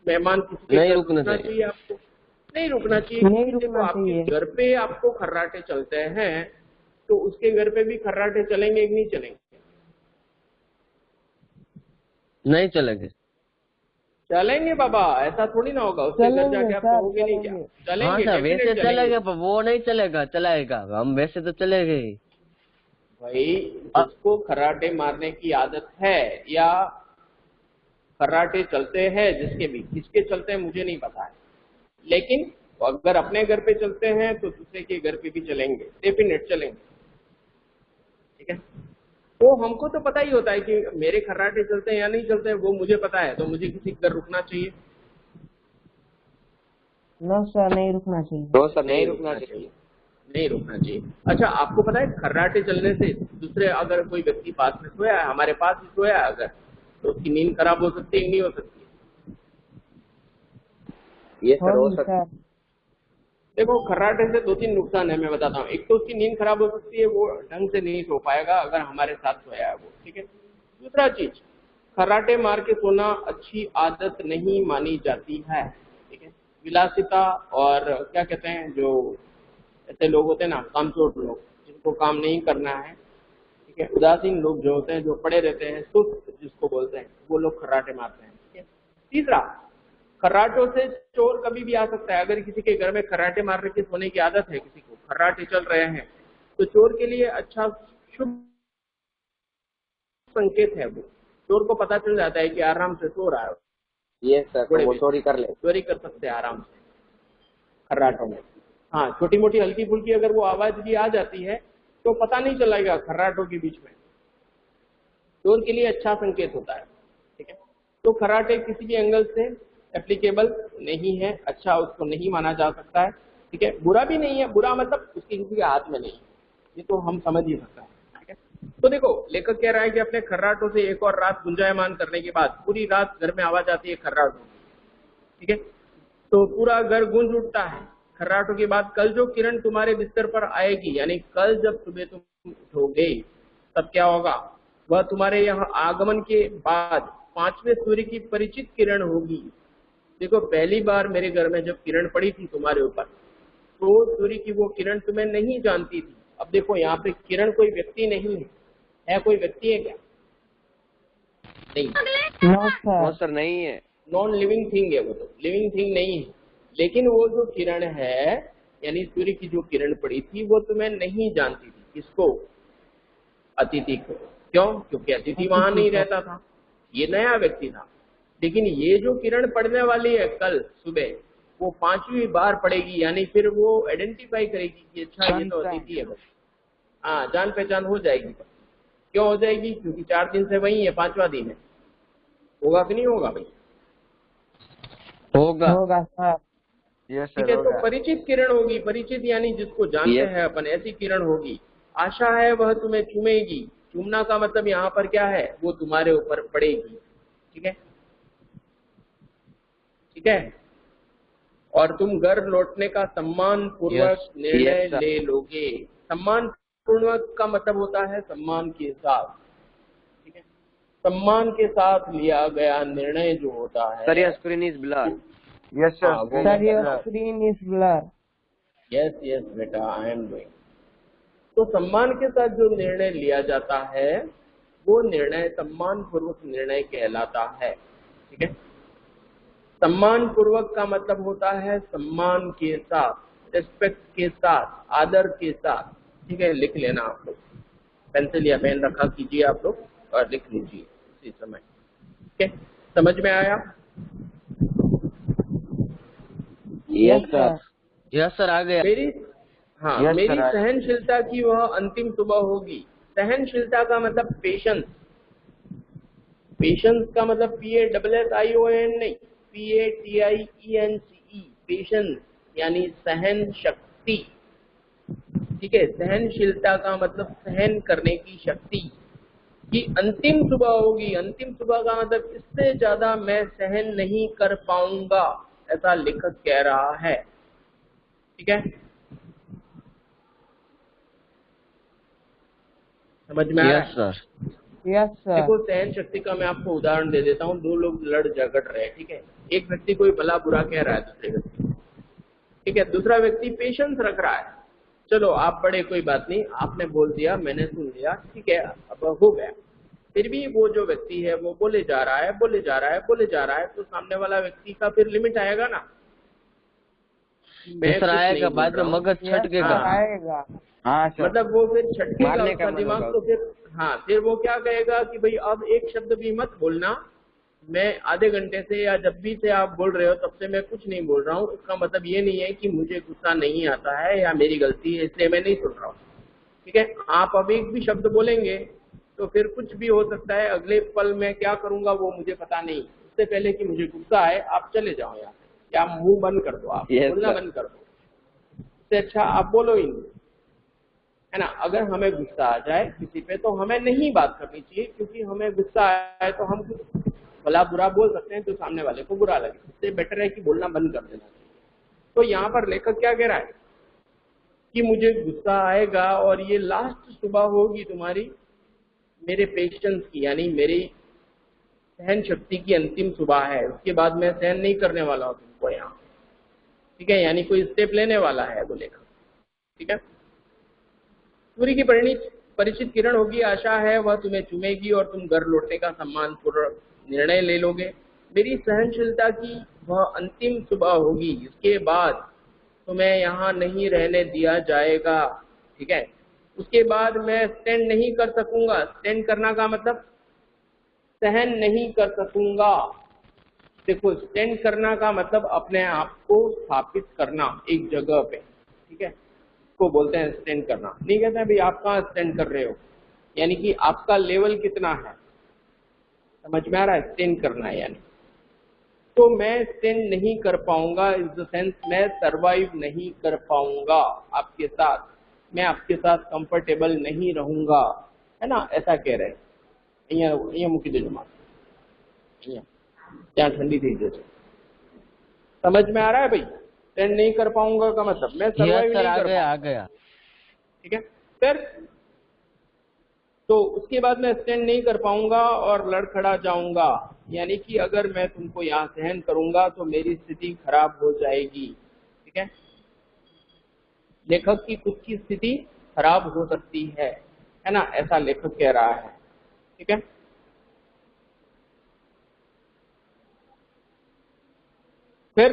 मेहमान किसी के घर रुकना चाहिए? आपको नहीं रुकना चाहिए। देखो, आपके घर पे आपको खर्राटे चलते हैं तो उसके घर पे भी खर्राटे चलेंगे कि नहीं चलेंगे? नहीं चलेंगे। चलेंगे बाबा, ऐसा थोड़ी ना होगा। उसके घर जाके आप कहोगे नहीं क्या? चलेंगे। हाँ, वैसे चलेगा, पर वो नहीं चलेगा, चलाएगा हम, वैसे तो चलेंगे ही भाई। जिसको खर्राटे मारने की आदत है या खर्राटे चलते हैं, जिसके भी, किसके चलते हैं मुझे नहीं पता है, लेकिन अगर अपने घर पे चलते हैं तो दूसरे के घर पे भी चलेंगे, डेफिनेट चलेंगे। ठीक है, तो हमको तो पता ही होता है कि मेरे खर्राटे चलते हैं या नहीं चलते हैं, वो मुझे पता है। तो मुझे किसी घर रुकना चाहिए? नो सर, नहीं रुकना चाहिए। नो सर, नहीं रुकना चाहिए। नहीं रुकना चाहिए। अच्छा, आपको पता है खर्राटे चलने से दूसरे, अगर कोई व्यक्ति पास में सोया है, हमारे पास ही सोया है अगर, तो उसकी नींद खराब हो सकती है, नहीं हो सकती? ये सर हो सकता है। देखो, खर्राटे से 2-3 नुकसान है, मैं बताता हूँ। एक तो उसकी नींद खराब हो सकती है, वो ढंग से नहीं सो पाएगा अगर हमारे साथ सोया है वो। ठीक है। दूसरा चीज, खर्राटे मार के सोना अच्छी आदत नहीं मानी जाती है। ठीक है, विलासिता और क्या कहते हैं, जो ऐसे लोग होते हैं ना, कामचोर लोग, जिनको काम नहीं करना है, ठीक है, उदासीन लोग जो होते हैं, जो पड़े रहते हैं, सुस्त जिसको बोलते हैं, वो लोग खर्राटे मारते हैं। ठीक है। तीसरा, खर्राटों से चोर कभी भी आ सकता है। अगर किसी के घर में खर्राटे मारने की सोने की आदत है, किसी को खर्राटे चल रहे हैं, तो चोर के लिए अच्छा शुभ संकेत है वो। चोर को पता चल जाता है कि आराम से सो रहा है। ये सर, तो वो चोरी कर सकते हैं आराम से खर्राटों में। हाँ, छोटी मोटी हल्की फुल्की अगर वो आवाज भी आ जाती है तो पता नहीं चलेगा खर्राटों के बीच में। चोर के लिए अच्छा संकेत होता है। ठीक है, तो खर्राटे किसी भी एंगल से एप्लीकेबल नहीं है, अच्छा उसको नहीं माना जा सकता है। ठीक है, बुरा भी नहीं है, बुरा मतलब उसके किसी के हाथ में नहीं है, ये तो हम समझ ही सकते हैं। ठीक है, तो देखो, लेखक कह रहा है कि अपने खर्राटों से एक और रात गुंजायमान करने के बाद पूरी रात घर में आवाज आती है खर्राटों की। ठीक है, तो पूरा घर गूंज उठता है खर्राटों के बाद। कल जो किरण तुम्हारे बिस्तर पर आएगी, यानी कल जब सुबह तुम उठोगे तब क्या होगा, वह तुम्हारे यहाँ आगमन के बाद 5वें सूर्य की परिचित किरण होगी। देखो, पहली बार मेरे घर में जब किरण पड़ी थी तुम्हारे ऊपर, तो सूर्य की वो किरण तुम्हें नहीं जानती थी। अब देखो, यहाँ पे किरण कोई व्यक्ति नहीं है, कोई व्यक्ति है क्या? नहीं। नो सर, नहीं है। नॉन लिविंग थिंग है वो, तो लिविंग थिंग नहीं है। लेकिन वो जो किरण है, यानी सूर्य की जो किरण पड़ी थी, वो तुम्हें नहीं जानती थी। किसको? अतिथि को। क्यों? क्योंकि अतिथि वहां नहीं रहता था, ये नया व्यक्ति था। लेकिन ये जो किरण पड़ने वाली है कल सुबह, वो 5वीं बार पड़ेगी, यानी फिर वो आइडेंटिफाई करेगी कि अच्छा ये तो अतिथि है। हाँ, जान पहचान हो जाएगी। क्यों हो जाएगी? क्योंकि 4 दिन से वही है, 5वां दिन है। होगा कि नहीं होगा भाई? होगा सर। ठीक है, तो परिचित किरण होगी। परिचित यानी जिसको जानते हैं अपन, ऐसी किरण होगी। आशा है वह तुम्हें चूमेगी। चूमना का मतलब यहाँ पर क्या है, वो तुम्हारे ऊपर पड़ेगी। ठीक है, ठीक है, और तुम घर लौटने का सम्मान पूर्वक निर्णय ले लोगे। सम्मान पूर्वक का मतलब होता है सम्मान के साथ। ठीक है, सम्मान के साथ लिया गया निर्णय जो होता है। Sir, screen is blur. Yes sir, screen is blur. Yes बेटा, आई एम डूइंग। तो सम्मान के साथ जो निर्णय लिया जाता है, वो निर्णय सम्मान पूर्वक निर्णय कहलाता है। ठीक है, सम्मान पूर्वक का मतलब होता है सम्मान के साथ, रिस्पेक्ट के साथ, आदर के साथ। ठीक है, लिख लेना आप लोग, पेंसिल या पेन रखा कीजिए आप लोग और लिख लीजिए उसी समय। ठीक है, समझ में आया? Yes sir. यस सर आ गया। मेरी Yes, मेरी sir. सहनशीलता की वह अंतिम सुबह होगी। सहनशीलता का मतलब पेशेंस। पेशेंस का मतलब PASSION नहीं, PATIENCE, पेशेंस यानी सहन शक्ति। ठीक है, सहनशीलता का मतलब सहन करने की शक्ति की अंतिम सुबह होगी। अंतिम सुबह का मतलब इससे ज्यादा मैं सहन नहीं कर पाऊंगा, ऐसा लेखक कह रहा है। ठीक है, समझ में आ रहा है? Yes sir. Yes sir. देखो, सहन शक्ति का मैं आपको उदाहरण दे देता हूँ। दो लोग लड़ झगड़ रहे हैं, ठीक है, एक व्यक्ति कोई भला बुरा कह रहा है दूसरे व्यक्ति, ठीक है, दूसरा व्यक्ति पेशेंस रख रहा है। चलो आप बड़े, कोई बात नहीं, आपने बोल दिया, मैंने सुन लिया, ठीक है, अब हो गया। फिर भी वो जो व्यक्ति है वो बोले जा रहा है, बोले जा रहा है, बोले जा रहा है, तो सामने वाला व्यक्ति का फिर लिमिट आएगा ना। सर आएगा, बाद में मगज छटकेगा। आएगा। हाँ सर। मतलब वो फिर छटकेगा मारने का उसका मन दिमाग, होगा। तो फिर वो क्या कहेगा कि भाई अब एक शब्द भी मत बोलना, मैं आधे घंटे से या जब भी से आप बोल रहे हो तब से मैं कुछ नहीं बोल रहा हूँ। इसका मतलब ये नहीं है कि मुझे गुस्सा नहीं आता है या मेरी गलती है इसलिए मैं नहीं सुन रहा हूँ। ठीक है, आप अब एक भी शब्द बोलेंगे तो फिर कुछ भी हो सकता है, अगले पल मैं क्या करूंगा वो मुझे पता नहीं। उससे पहले कि मुझे गुस्सा आए आप चले जाओ यहाँ से, या मुंह बंद कर दो, आप बोलना बंद कर दो। इससे अच्छा आप बोलो ही नहीं, है ना। अगर हमें गुस्सा आ जाए किसी पे तो हमें नहीं बात करनी चाहिए, क्योंकि हमें गुस्सा आए तो हम कुछ भला बुरा बोल सकते हैं तो सामने वाले को बुरा लगे। इससे बेटर है कि बोलना बंद कर देना चाहिए। तो यहाँ पर लेखक क्या कह रहा है कि मुझे गुस्सा आएगा और ये लास्ट सुबह होगी तुम्हारी मेरे पेशेंस की, यानी मेरी सहन शक्ति की अंतिम सुबह है। उसके बाद मैं सहन नहीं करने वाला हूँ तुमको यहाँ। ठीक है, यानी कोई स्टेप लेने वाला है वो लेखक। ठीक है, सूर्य की परिचित किरण होगी, आशा है वह तुम्हें चूमेगी और तुम घर लौटने का सम्मानपूर्वक निर्णय ले लोगे। मेरी सहनशीलता की वह अंतिम सुबह होगी, इसके बाद तुम्हें यहाँ नहीं रहने दिया जाएगा। ठीक है, उसके बाद मैं स्टैंड नहीं कर सकूंगा। स्टैंड करना का मतलब सहन नहीं कर सकूंगा। देखो, स्टैंड करना का मतलब अपने आप को स्थापित करना एक जगह पे। ठीक है, को बोलते हैं स्टैंड करना। नहीं कहते हैं भाई आप कहाँ स्टैंड कर रहे हो, यानी कि आपका लेवल कितना है, समझ में आ रहा है? स्टैंड करना है यानी। तो मैं स्टैंड नहीं कर पाऊंगा इन द सेंस मैं सरवाइव नहीं कर पाऊंगा आपके साथ, मैं आपके साथ कंफर्टेबल नहीं रहूंगा, है ना, ऐसा कह रहे हैं। અહીંયા મૂકી દેજો माँ, ત્યાં ठंडी थी जैसे। समझ में आ रहा है भाई? स्टैंड नहीं कर पाऊंगा का मतलब मैं सरवाइव नहीं कर पाऊंगा। आ गया। ठीक है, फिर तो उसके बाद मैं स्टैंड नहीं कर पाऊंगा और लड़खड़ा जाऊंगा, यानी कि अगर मैं तुमको यहाँ सहन करूंगा तो मेरी स्थिति खराब हो जाएगी। ठीक है, लेखक की खुद की स्थिति खराब हो सकती है ना, ऐसा लेखक कह रहा है। ठीक है, फिर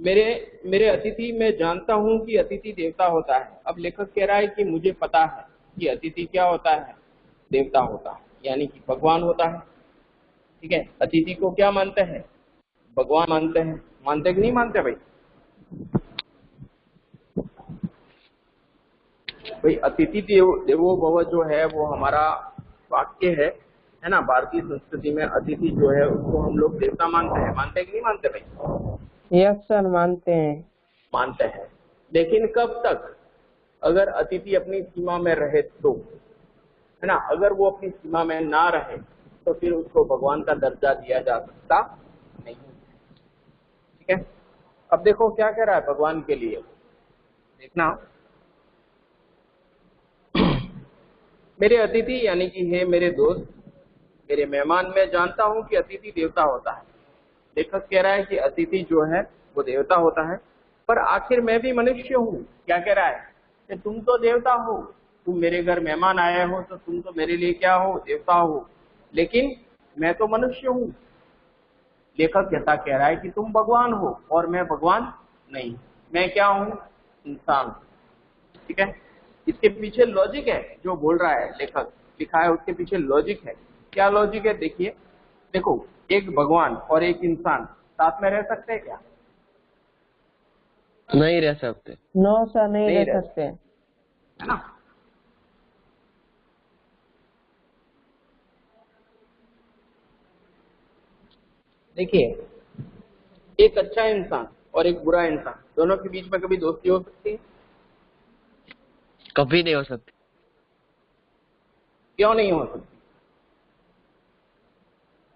मेरे अतिथि, मैं जानता हूं कि अतिथि देवता होता है। अब लेखक कह रहा है कि मुझे पता है कि अतिथि क्या होता है, देवता होता है, यानी कि भगवान होता है। ठीक है, अतिथि को क्या मानते हैं? भगवान मानते हैं। मानते कि नहीं मानते भाई? भाई अतिथि देवो भव जो है वो हमारा वाक्य है ना। भारतीय संस्कृति में अतिथि जो है उसको हम लोग देवता मानते हैं। मानते कि नहीं मानते भाई? यस सर, मानते हैं। मानते हैं, लेकिन कब तक? अगर अतिथि अपनी सीमा में रहे तो, है ना। अगर वो अपनी सीमा में ना रहे तो फिर उसको भगवान का दर्जा दिया जा सकता नहीं। ठीक है, अब देखो क्या कह रहा है भगवान के लिए, देखना। मेरे अतिथि यानी कि हे मेरे दोस्त, मेरे मेहमान, मैं जानता हूं कि अतिथि देवता होता है। लेखक कह रहा है कि अतिथि जो है वो देवता होता है, पर आखिर मैं भी मनुष्य हूँ। क्या कह रहा है कि तुम तो देवता हो, तुम मेरे घर मेहमान आए हो तो तुम तो मेरे लिए क्या हो? देवता हो, लेकिन मैं तो मनुष्य हूँ। लेखक ऐसा कह रहा है कि तुम भगवान हो और मैं भगवान नहीं, मैं क्या हूँ? इंसान। ठीक है, इसके पीछे लॉजिक है जो बोल रहा है लेखक, लिखा है उसके पीछे लॉजिक है। क्या लॉजिक है? देखिए, देखो, एक भगवान और एक इंसान साथ में रह सकते हैं क्या? नहीं रह सकते। नो सर, नहीं नहीं रह रह सकते। है ना? देखिए, एक अच्छा इंसान और एक बुरा इंसान, दोनों के बीच में कभी दोस्ती हो सकती है? कभी नहीं हो सकती। क्यों नहीं हो सकती?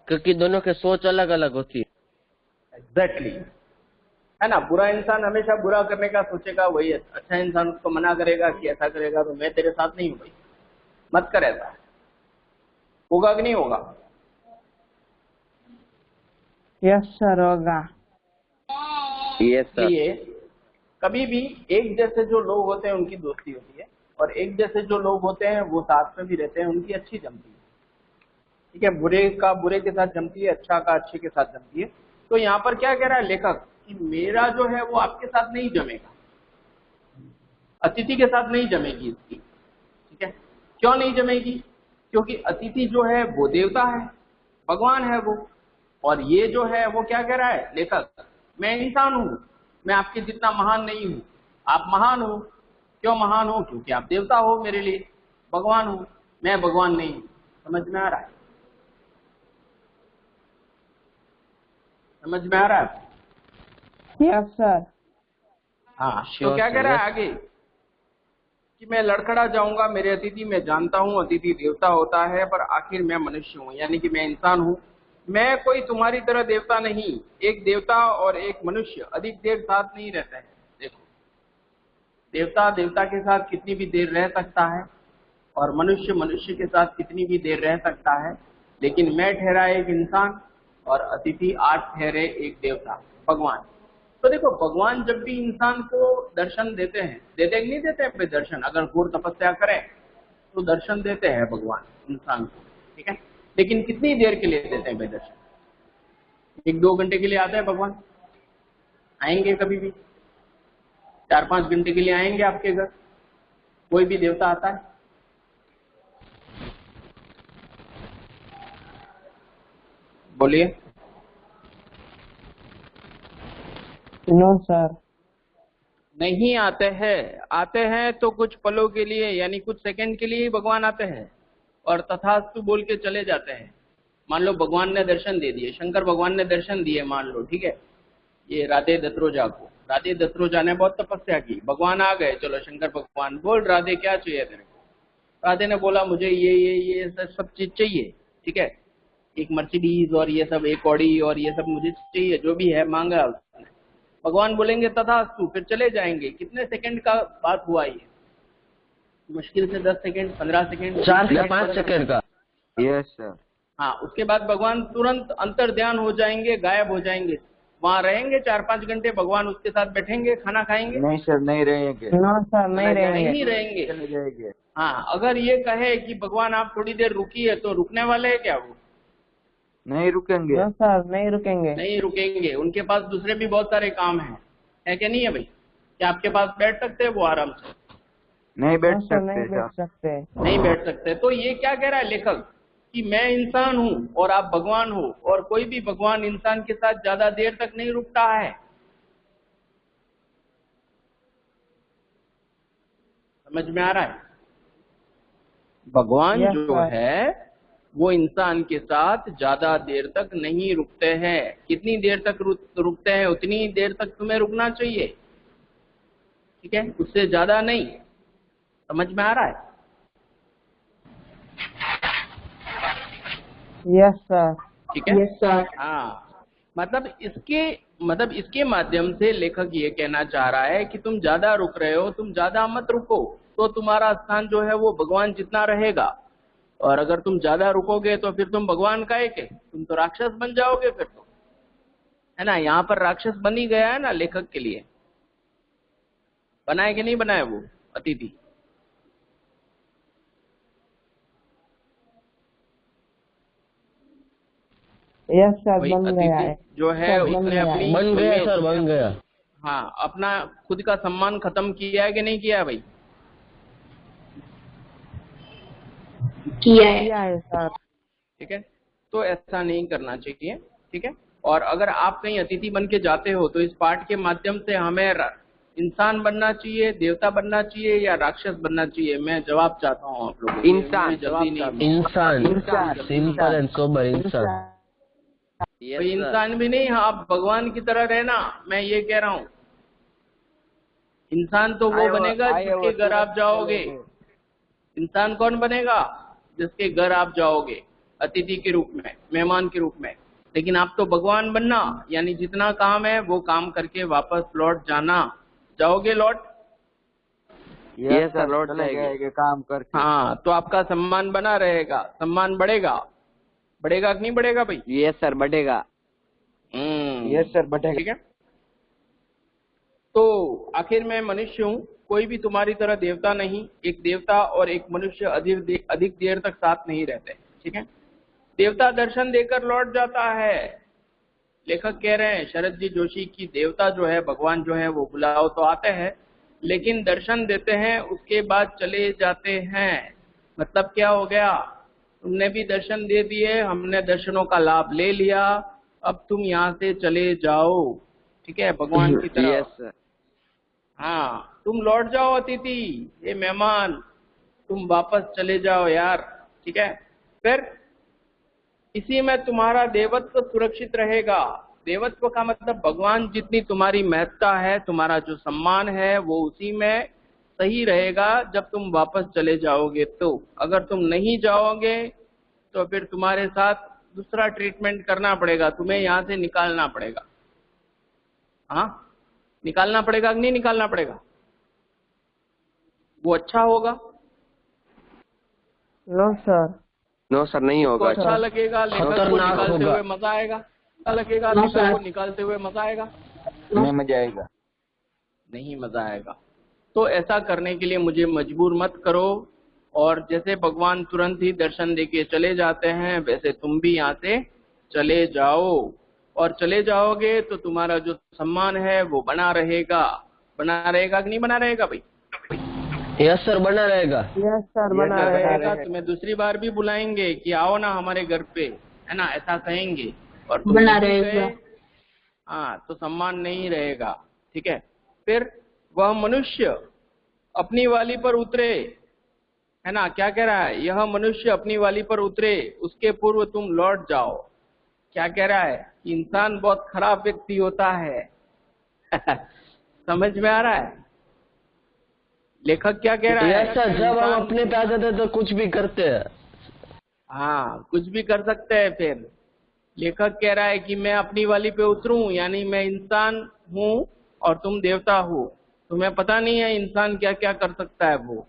क्योंकि दोनों के सोच अलग अलग होती है। एग्जैक्टली, है ना? बुरा इंसान हमेशा बुरा करने का सोचेगा, वही अच्छा इंसान उसको मना करेगा कि ऐसा करेगा तो मैं तेरे साथ नहीं हूं भाई, मत कर ऐसा। होगा कि नहीं होगा? यस सर, होगा। Yes sir. इसलिए कभी भी एक जैसे जो लोग होते हैं उनकी दोस्ती होती है, और एक जैसे जो लोग होते हैं वो साथ में भी रहते हैं, उनकी अच्छी जमती है। ठीक है, बुरे का बुरे के साथ जमती है, अच्छा का अच्छे के साथ जमती है। तो यहाँ पर क्या कह रहा है लेखक कि मेरा जो है वो आपके साथ नहीं जमेगा, अतिथि के साथ नहीं जमेगी इसकी। ठीक है, क्यों नहीं जमेगी? क्योंकि अतिथि जो है वो देवता है, भगवान है वो, और ये जो है वो क्या कह रहा है लेखक, मैं इंसान हूं, मैं आपके जितना महान नहीं हूं, आप महान हो। क्यों महान हो? क्योंकि आप देवता हो मेरे लिए, भगवान हो, मैं भगवान नहीं हूं। समझ में आ रहा है? समझ में आ रहा है? Yes sir. हाँ, तो Sure, क्या sir, कह रहा है yes. आगे कि मैं लड़खड़ा जाऊंगा मेरे अतिथि, मैं जानता हूं अतिथि देवता होता है, पर आखिर मैं मनुष्य हूं, यानी कि मैं इंसान हूं। मैं कोई तुम्हारी तरह देवता नहीं, एक देवता और एक मनुष्य अधिक देर साथ नहीं रहते हैं। देखो, देवता देवता के साथ कितनी भी देर रह सकता है, और मनुष्य मनुष्य के साथ कितनी भी देर रह सकता है, लेकिन मैं ठहरा एक इंसान और अतिथि आप ठहरे एक देवता, भगवान। तो देखो, भगवान जब भी इंसान को दर्शन देते हैं, देते कि नहीं देते हैं भाई दर्शन? अगर घोर तपस्या करें तो दर्शन देते हैं भगवान इंसान को। ठीक है, लेकिन कितनी देर के लिए देते हैं भाई दर्शन? 1-2 घंटे के लिए आते हैं भगवान? आएंगे कभी भी? 4-5 घंटे के लिए आएंगे आपके घर? कोई भी देवता आता है? बोलिए। No sir. नहीं आते हैं। आते हैं तो कुछ पलों के लिए, यानी कुछ सेकंड के लिए ही भगवान आते हैं, और तथास्तु बोल के चले जाते हैं। मान लो भगवान ने दर्शन दे दिए, शंकर भगवान ने दर्शन दिए मान लो, ठीक है, ये राधे दत्रोजा को। राधे दत्रोजा ने बहुत तपस्या की, भगवान आ गए, चलो शंकर भगवान बोल राधे क्या चाहिए तेरे को? राधे ने बोला मुझे ये सब चीज चाहिए। ठीक है, एक मर्सिडीज और ये सब, एक ऑडी और ये सब मुझे चाहिए, जो भी है मांगा उसने। भगवान बोलेंगे तथास्तु, फिर चले जाएंगे। कितने सेकंड का बात हुआ ये? मुश्किल से 10 सेकंड, 15 सेकंड, 4 से 5 सेकंड का। Yes sir. हाँ, उसके बाद भगवान तुरंत अंतर ध्यान हो जाएंगे, गायब हो जाएंगे। वहां रहेंगे 4-5 घंटे, भगवान उसके साथ बैठेंगे, खाना खाएंगे? नहीं सर, नहीं रहेंगे। नो सर, नहीं रहेंगे। नहीं रहेंगे। चले जाएंगे। हाँ, अगर ये कहे कि भगवान आप थोड़ी देर रुकिए, तो रुकने वाले हैं क्या वो? नहीं रुकेंगे। नो सर, नहीं रुकेंगे। नहीं रुकेंगे, उनके पास दूसरे भी बहुत सारे काम हैं। है कि नहीं है भाई? क्या आपके पास बैठ सकते हैं वो आराम से? नहीं बैठ नो सर, नहीं सकते बैठ सर। सकते। नहीं बैठ सकते। तो ये क्या कह रहा है लेखक कि मैं इंसान हूं और आप भगवान हो, और कोई भी भगवान इंसान के साथ ज्यादा देर तक नहीं रुकता है। समझ में आ रहा है? भगवान Yes, जो sir. है वो इंसान के साथ ज्यादा देर तक नहीं रुकते हैं। कितनी देर तक रुकते हैं उतनी देर तक तुम्हें रुकना चाहिए। ठीक है, उससे ज्यादा नहीं। समझ में आ रहा है? Yes sir. ठीक है। Yes sir. हाँ, मतलब इसके माध्यम से लेखक ये कहना चाह रहा है कि तुम ज्यादा रुक रहे हो, तुम ज्यादा मत रुको, तो तुम्हारा स्थान जो है वो भगवान जितना रहेगा। और अगर तुम ज्यादा रुकोगे तो फिर तुम भगवान का एक है, तुम तो राक्षस बन जाओगे फिर तो, है ना? यहाँ पर राक्षस बन ही गया है ना लेखक के लिए। बनाए कि नहीं बनाए वो अतिथि? यस सर, भाई बन गया अतिथि है। जो है सर, बन उसने गया है। अपनी बन गया सर, बन गया। हाँ, अपना खुद का सम्मान खत्म किया है कि नहीं किया है भाई? किया है। किया है सर। ठीक है, तो ऐसा नहीं करना चाहिए। ठीक है, और अगर आप कहीं अतिथि बन के जाते हो तो इस पाठ के माध्यम से हमें इंसान बनना चाहिए, देवता बनना चाहिए या राक्षस बनना चाहिए? मैं जवाब चाहता हूँ आप लोगों को। इंसान। जल्दी नहीं। इंसान, सिंपल एंड सोबर इंसान। भाई इंसान भी नहीं, आप भगवान की तरह रहना, मैं ये कह रहा हूँ। इंसान तो वो बनेगा जिसके घर आप जाओगे। इंसान कौन बनेगा? जिसके घर आप जाओगे अतिथि के रूप में, मेहमान के रूप में। लेकिन आप तो भगवान बनना, यानी जितना काम है वो काम करके वापस लौट जाना। जाओगे लौट? ये सर, लौट जाएंगे काम करके। हाँ, तो आपका सम्मान बना रहेगा, सम्मान बढ़ेगा। बढ़ेगा कि नहीं बढ़ेगा भाई? ये सर, बढ़ेगा। ये सर बढ़ेगा। ठीक है। तो आखिर में मनुष्य हूँ, कोई भी तुम्हारी तरह देवता नहीं। एक देवता और एक मनुष्य अधिक देर तक साथ नहीं रहते। ठीक है। देवता दर्शन देकर लौट जाता है। लेखक कह रहे हैं शरद जी जोशी की देवता जो है, भगवान जो है, वो बुलाओ तो आते हैं लेकिन दर्शन देते हैं, उसके बाद चले जाते हैं। मतलब क्या हो गया? तुमने भी दर्शन दे दिए, हमने दर्शनों का लाभ ले लिया, अब तुम यहाँ से चले जाओ। ठीक है, भगवान की तरह। Yes sir. हाँ, तुम लौट जाओ अतिथि, ये मेहमान, तुम वापस चले जाओ यार। ठीक है। फिर इसी में तुम्हारा देवत्व सुरक्षित रहेगा। देवत्व का मतलब भगवान जितनी तुम्हारी महत्ता है, तुम्हारा जो सम्मान है, वो उसी में सही रहेगा जब तुम वापस चले जाओगे। तो अगर तुम नहीं जाओगे तो फिर तुम्हारे साथ दूसरा ट्रीटमेंट करना पड़ेगा, तुम्हें यहाँ से निकालना पड़ेगा। हाँ, निकालना पड़ेगा कि नहीं निकालना पड़ेगा? वो अच्छा होगा? No sir. नो सर, नहीं होगा। तो अच्छा लगेगा, लेखक को निकालते हुए मजा आएगा। अच्छा लगेगा, लेखक को निकालते हुए मजा आएगा? नहीं मजा आएगा। नहीं मजा आएगा। तो ऐसा करने के लिए मुझे मजबूर मत करो। और जैसे भगवान तुरंत ही दर्शन देके चले जाते हैं, वैसे तुम भी यहाँ से चले जाओ। और चले जाओगे तो तुम्हारा जो सम्मान है वो बना रहेगा। बना रहेगा कि नहीं बना रहेगा भाई? यस सर, बना रहेगा। यस सर, बना रहेगा। तुम्हें दूसरी बार भी बुलाएंगे कि आओ ना हमारे घर पे, है ना, ऐसा कहेंगे और तुम बना नहीं रहेगा। गए, हाँ, तो सम्मान नहीं रहेगा। ठीक है। फिर वह मनुष्य अपनी वाली पर उतरे, है ना, क्या कह रहा है? यह मनुष्य अपनी वाली पर उतरे, उसके पूर्व तुम लौट जाओ। क्या कह रहा है? इंसान बहुत खराब व्यक्ति होता है। समझ में आ रहा है लेखक क्या कह रहा है? यस सर, जब हम अपने पे आ जाते हैं तो कुछ भी करते हैं। हाँ, कुछ भी कर सकते हैं। फिर लेखक कह रहा है कि मैं अपनी वाली पे उतरूं, यानी मैं इंसान हूँ और तुम देवता हो। तुम्हें पता नहीं है इंसान क्या क्या कर सकता है वो।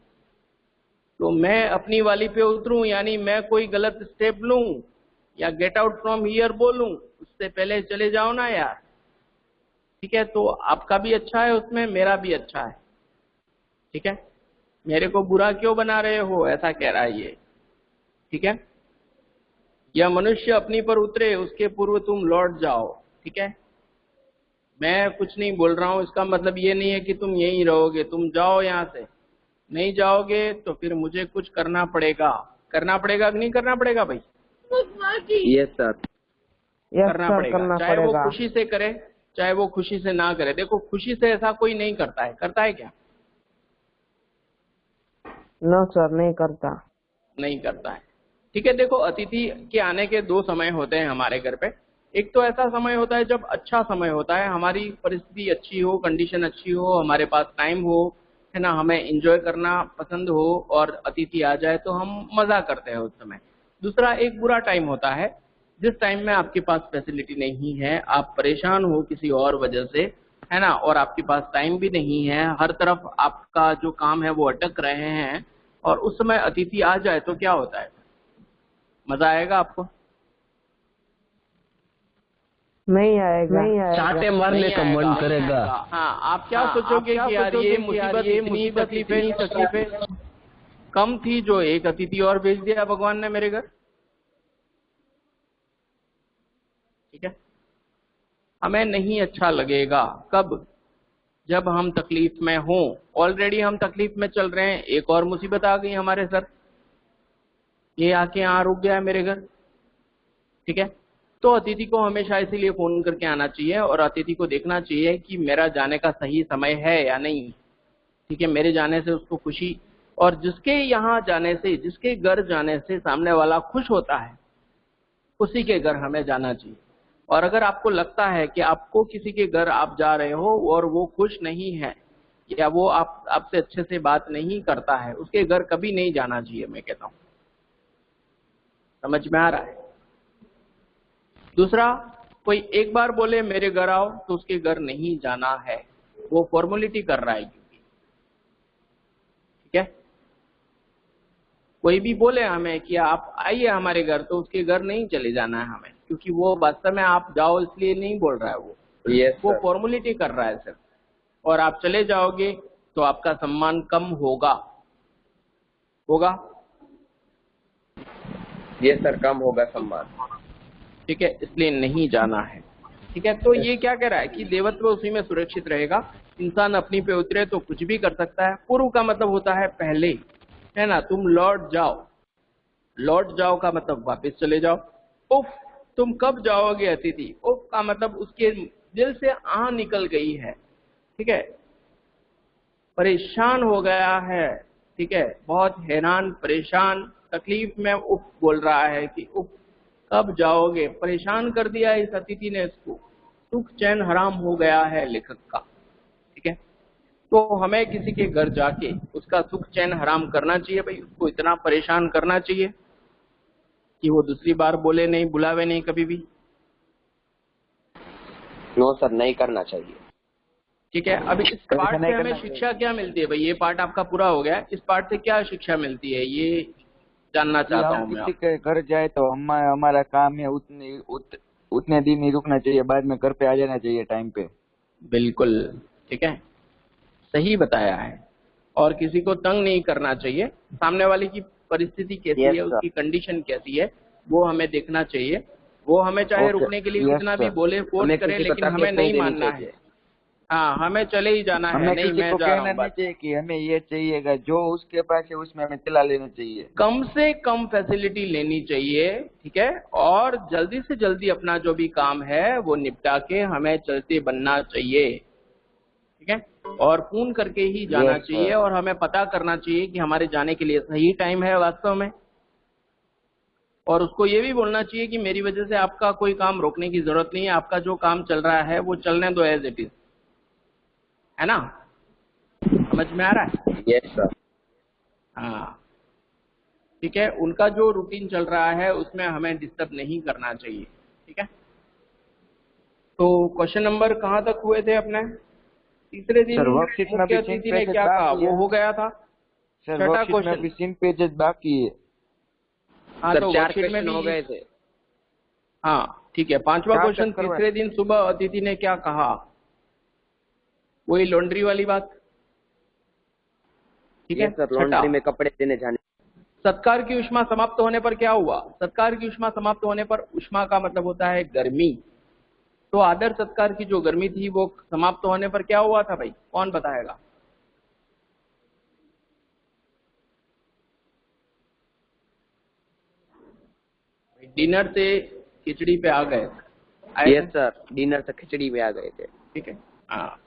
तो मैं अपनी वाली पे उतरूं, यानी मैं कोई गलत स्टेप लूं या गेट आउट फ्रॉम हियर बोलूं, उससे पहले चले जाओ ना यार। ठीक है। तो आपका भी अच्छा है उसमें, मेरा भी अच्छा है। ठीक है। मेरे को बुरा क्यों बना रहे हो, ऐसा कह रहा है ये। ठीक है। यह मनुष्य अपनी पर उतरे, उसके पूर्व तुम लौट जाओ। ठीक है। मैं कुछ नहीं बोल रहा हूं, इसका मतलब ये नहीं है कि तुम यहीं रहोगे। तुम जाओ यहाँ से। नहीं जाओगे तो फिर मुझे कुछ करना पड़ेगा। करना पड़ेगा कि नहीं करना पड़ेगा भाई? Yes sir. करना पड़ेगा, चाहे वो खुशी से करे चाहे वो खुशी से ना करे। देखो, खुशी से ऐसा कोई नहीं करता है। करता है क्या? नो सर, नहीं करता। नहीं करता है। ठीक है। देखो, अतिथि के आने के दो समय होते हैं हमारे घर पे। एक तो ऐसा समय होता है जब अच्छा समय होता है, हमारी परिस्थिति अच्छी हो, कंडीशन अच्छी हो, हमारे पास टाइम हो, है ना, हमें एंजॉय करना पसंद हो और अतिथि आ जाए तो हम मजा करते हैं उस समय। दूसरा एक बुरा टाइम होता है, जिस टाइम में आपके पास फैसिलिटी नहीं है, आप परेशान हो किसी और वजह से, है ना, और आपके पास टाइम भी नहीं है, हर तरफ आपका जो काम है वो अटक रहे हैं, और उस समय अतिथि आ जाए तो क्या होता है? मजा आएगा आपको? नहीं आएगा। नहीं आएगा। चाटे मारने का मन करेगा। हाँ, आप क्या सोचोगे कि यार ये मुसीबत, इतनी तकलीफें कम थी जो एक अतिथि और भेज दिया भगवान ने मेरे घर। ठीक है। हमें नहीं अच्छा लगेगा। कब? जब हम तकलीफ में हों। ऑलरेडी हम तकलीफ में चल रहे हैं, एक और मुसीबत आ गई हमारे सर, ये आके यहाँ रुक गया है मेरे घर। ठीक है। तो अतिथि को हमेशा इसीलिए फोन करके आना चाहिए और अतिथि को देखना चाहिए कि मेरा जाने का सही समय है या नहीं। ठीक है, मेरे जाने से उसको खुशी, और जिसके यहाँ जाने से, जिसके घर जाने से सामने वाला खुश होता है, उसी के घर हमें जाना चाहिए। और अगर आपको लगता है कि आपको किसी के घर आप जा रहे हो और वो खुश नहीं है या वो आपसे अच्छे से बात नहीं करता है, उसके घर कभी नहीं जाना चाहिए, मैं कहता हूं। समझ में आ रहा है? दूसरा, कोई एक बार बोले मेरे घर आओ तो उसके घर नहीं जाना है, वो फॉर्मेलिटी कर रहा है क्योंकि। ठीक है, कोई भी बोले हमें कि आप आइए हमारे घर, तो उसके घर नहीं चले जाना है हमें, क्योंकि वो वास्तव में आप जाओ इसलिए नहीं बोल रहा है, वो फॉर्मेलिटी कर रहा है सिर्फ। और आप चले जाओगे तो आपका सम्मान कम होगा। ये सर, कम होगा सम्मान। ठीक है, इसलिए नहीं जाना है। ठीक है, तो ये क्या कह रहा है कि देवत्व उसी में सुरक्षित रहेगा। इंसान अपनी पे उतरे तो कुछ भी कर सकता है। पूर्व का मतलब होता है पहले, है ना। तुम लौट जाओ, लौट जाओ का मतलब वापस चले जाओ। उफ, तुम कब जाओगे अतिथि? उफ का मतलब उसके दिल से आह निकल गई है। ठीक है, परेशान हो गया है। ठीक है, बहुत हैरान, परेशान, तकलीफ में उफ बोल रहा है कि उफ कब जाओगे। परेशान कर दिया इस अतिथि ने इसको, सुख चैन हराम हो गया है लेखक का। ठीक है, तो हमें किसी के घर जाके उसका सुख चैन हराम करना चाहिए भाई, उसको इतना परेशान करना चाहिए कि वो दूसरी बार बोले नहीं, बुलावे नहीं कभी भी। नो सर, नहीं करना चाहिए। ठीक है, अब इस पार्ट से हमें शिक्षा क्या मिलती है भाई? ये पार्ट आपका पूरा हो गया, इस पार्ट से क्या शिक्षा मिलती है ये जानना चाहता हूँ मैं। किसी के घर जाए तो हमारा काम है उतने दिन ही रुकना चाहिए, बाद में घर पे आ जाना चाहिए टाइम पे। बिल्कुल ठीक है, सही बताया है। और किसी को तंग नहीं करना चाहिए। सामने वाले की परिस्थिति कैसी है, उसकी कंडीशन कैसी है, वो हमें देखना चाहिए। वो हमें चाहे रुकने के लिए कितना भी बोले, फोर्स करे, लेकिन हमें नहीं मानना है। हाँ, हमें चले ही जाना है। नहीं, मैं जा रहा हूँ, नहीं चाहिए कि हमें ये चाहिएगा, जो उसके पास है उसमें हमें चला लेना चाहिए। कम से कम फैसिलिटी लेनी चाहिए। ठीक है, और जल्दी से जल्दी अपना जो भी काम है वो निपटा के हमें चलते बनना चाहिए। ठीक है, और फोन करके ही जाना चाहिए, और हमें पता करना चाहिए कि हमारे जाने के लिए सही टाइम है वास्तव में। और उसको ये भी बोलना चाहिए कि मेरी वजह से आपका कोई काम रोकने की जरूरत नहीं है, आपका जो काम चल रहा है वो चलने दो एज इट इज, है ना। समझ में आ रहा है? Yes sir. हाँ, ठीक है, उनका जो रूटीन चल रहा है उसमें हमें डिस्टर्ब नहीं करना चाहिए। ठीक है, तो क्वेश्चन नंबर कहाँ तक हुए थे अपने? तीसरे दिन मुख्य अतिथि ने क्या कहा, वो हो गया था। छठा क्वेश्चन 3 पेजेस बाकी है। हाँ, तो 4 क्वेश्चन हो गए थे। हाँ ठीक है, 5वां क्वेश्चन, तीसरे दिन सुबह अतिथि ने क्या कहा, वही लॉन्ड्री वाली बात। ठीक है सर, लॉन्ड्री में कपड़े देने जाने। सत्कार की उष्मा समाप्त होने पर क्या हुआ? सत्कार की उष्मा समाप्त होने पर, उष्मा का मतलब होता है गर्मी, तो आदर सत्कार की जो गर्मी थी वो समाप्त होने पर क्या हुआ था भाई? कौन बताएगा? डिनर से खिचड़ी पे आ गए। यस सर, डिनर से खिचड़ी में आ गए थे। ठीक है, हाँ।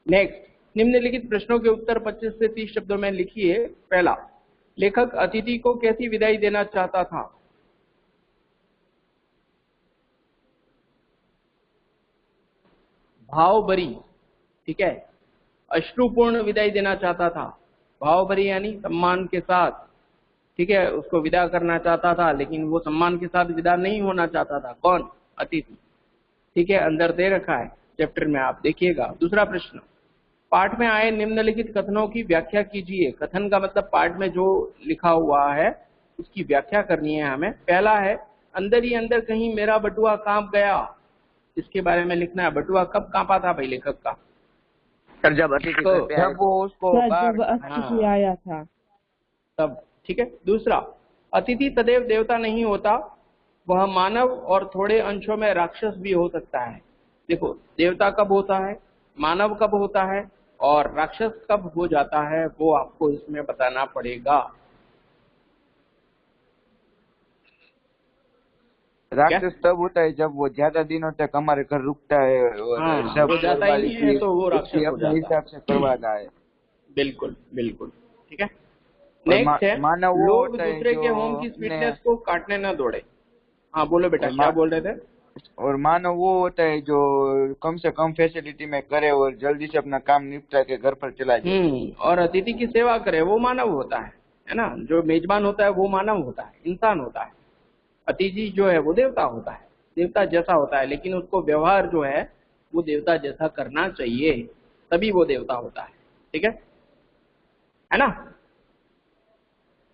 नेक्स्ट, निम्नलिखित प्रश्नों के उत्तर 25 से 30 शब्दों में लिखिए। पहला, लेखक अतिथि को कैसी विदाई देना चाहता था? भाव भरी। ठीक है, अश्रुपूर्ण विदाई देना चाहता था। भाव भरी यानी सम्मान के साथ। ठीक है, उसको विदा करना चाहता था, लेकिन वो सम्मान के साथ विदा नहीं होना चाहता था। कौन? अतिथि। ठीक है, अंदर दे रखा है चैप्टर में, आप देखिएगा। दूसरा प्रश्न, पाठ में आए निम्नलिखित कथनों की व्याख्या कीजिए। कथन का मतलब पाठ में जो लिखा हुआ है उसकी व्याख्या करनी है हमें। पहला है, अंदर ही अंदर कहीं मेरा बटुआ कांप गया। इसके बारे में लिखना है। बटुआ कब कांपा था भाई लेखक का? सर, जब अतिथि आया था तब। ठीक है, दूसरा, अतिथि सदैव देवता नहीं होता, वह मानव और थोड़े अंशों में राक्षस भी हो सकता है। देखो, देवता कब होता है, मानव कब होता है, और राक्षस कब हो जाता है, वो आपको इसमें बताना पड़ेगा। राक्षस तब होता है जब वो ज्यादा दिनों तक हमारे घर रुकता है और हाँ, सब वो जाता ही नहीं है तो वो राक्षस हो अपने जाता है। हिसाब से करवाता है। बिल्कुल बिल्कुल, ठीक है। और नेक्स्ट है, मानव वो लोग होता है दूसरे के जो होम की अपने- स्वीटनेस को काटने न दौड़े। हाँ बोलो बेटा, और क्या बोल रहे थे? और मानव वो होता है जो कम से कम फैसिलिटी में करे और जल्दी से अपना काम निपटा के घर पर चला जाए। और अतिथि की सेवा करे, वो मानव होता है ना। जो मेजबान होता है वो मानव होता है, इंसान होता है। अतिथि जो है वो देवता होता है, देवता जैसा होता है, लेकिन उसको व्यवहार जो है वो देवता जैसा करना चाहिए, तभी वो देवता होता है, ठीक है ना।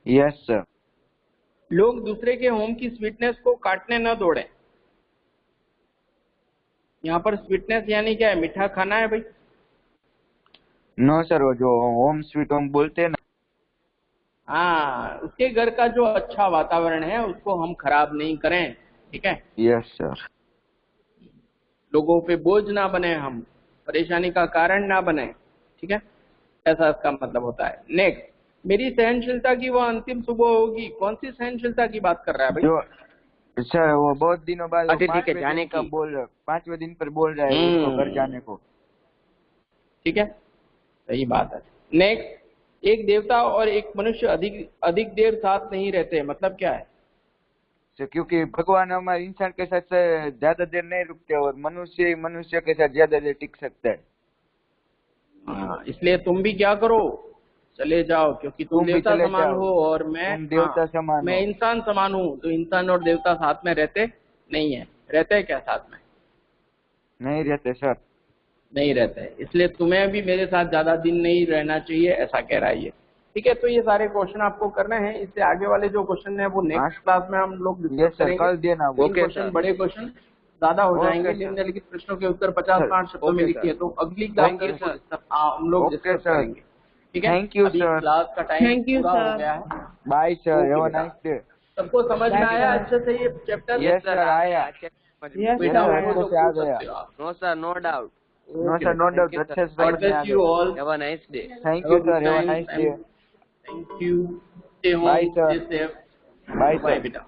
Yes sir. लोग दूसरे के होम की स्वीटनेस को काटने न दौड़े। यहाँ पर स्वीटनेस यानी क्या है? मीठा खाना है भाई। नो सर, वो जो होम स्वीट होम बोलते हैं ना, हाँ, उसके घर का जो अच्छा वातावरण है उसको हम खराब नहीं करें, ठीक है। Yes sir. लोगों पे बोझ ना बने, हम परेशानी का कारण ना बने, ठीक है, ऐसा इसका मतलब होता है। नेक्स्ट, मेरी सहनशीलता की वह अंतिम सुबह होगी। कौन सी सहनशीलता की बात कर रहा है भाई? जो सर वो बहुत दिनों बाद अतिथि के जाने की। 5वें दिन पर बोल रहा है उसको घर जाने को। ठीक है, सही बात है। नेक्स्ट, एक देवता और एक मनुष्य अधिक देर साथ नहीं रहते, मतलब क्या है? क्योंकि भगवान हमारे इंसान के साथ ज्यादा देर नहीं रुकते और मनुष्य के साथ ज्यादा देर टिक सकता है। हाँ, इसलिए तुम भी क्या करो, चले जाओ, क्योंकि तुम देवता समान हो और मैं देवता समान, मैं इंसान समान हूँ। तो इंसान और देवता साथ में रहते नहीं है। रहते हैं क्या साथ में? नहीं रहते सर, नहीं रहते। इसलिए तुम्हें भी मेरे साथ ज्यादा दिन नहीं रहना चाहिए, ऐसा कह रहा है ये, ठीक है। तो ये सारे क्वेश्चन आपको करने हैं। इससे आगे वाले जो क्वेश्चन है वो नेक्स्ट क्लास में हम लोग डिस्कस करेंगे। कल देना। ओके क्वेश्चन, बड़े क्वेश्चन ज्यादा हो जाएंगे। निम्नलिखित प्रश्नों के उत्तर 50-60 शब्दों में लिखिए। तो अगली क्लास में हम लोग डिस्कस करेंगे, ठीक है। थैंक यू अभी सर। क्लास का टाइम पूरा हो गया है। Bye sir, have a nice day. सबको समझ में आया अच्छे से ये चैप्टर? यस सर, आया। बेटा अच्छे से आ गया। No sir, no doubt. No sir, no doubt, अच्छे से समझ में आ यू गया। All, have a nice day. Thank you sir, have a nice day. Thank you. Stay home, bye sir. Stay safe. Bye bye sir. बेटा।